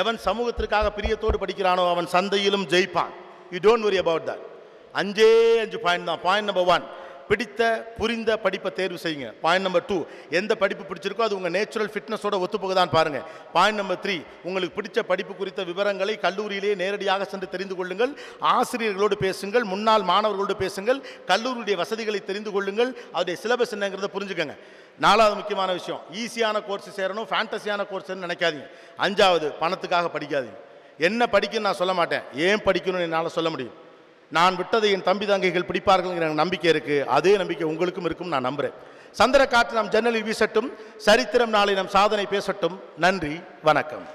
எவன் சமூகத்திற்காக பிரியத்தோடு படிக்கிறானோ அவன் சந்தையிலும் ஜெயிப்பான். You don't worry about that. 5 point தான். பாயிண்ட் நம்பர் 1, பிடித்த புரிந்த படிப்பை தேர்வு செய்யுங்க. பாயிண்ட் நம்பர் 2, எந்த படிப்பு பிடிச்சிருக்கோ அது உங்கள் நேச்சுரல் ஃபிட்னஸோட ஒத்துப்போகுதான்னு பாருங்கள். பாயிண்ட் நம்பர் 3, உங்களுக்கு பிடிச்ச படிப்பு குறித்த விவரங்களை கல்லூரியிலே நேரடியாக சென்று தெரிந்து கொள்ளுங்கள். ஆசிரியர்களோடு பேசுங்கள், முன்னாள் மாணவர்களோடு பேசுங்கள், கல்லூரியுடைய வசதிகளை தெரிந்து கொள்ளுங்கள், அதோடைய சிலபஸ் என்னங்கிறத புரிஞ்சுக்கங்க. 4வது முக்கியமான விஷயம், ஈஸியான கோர்ஸ் சேரணும், ஃபேண்டஸியான கோர்ஸ் நினைக்காதீங்க. 5வது, பணத்துக்காக படிக்காதீங்க. என்ன படிக்கணும்னு நான் சொல்ல மாட்டேன், ஏன் படிக்கணும்னு என்னால் சொல்ல முடியும். நான் விட்டதை என் தம்பி தங்கைகள் பிடிப்பார்கள்ங்கிற நம்பிக்கை இருக்குது. அதே நம்பிக்கை உங்களுக்கும் இருக்கும் நான் நம்புகிறேன். சந்திர காற்று நம் ஜன்னலில் வீசட்டும், சரித்திரம் நாளை நம் சாதனை பேசட்டும். நன்றி, வணக்கம்.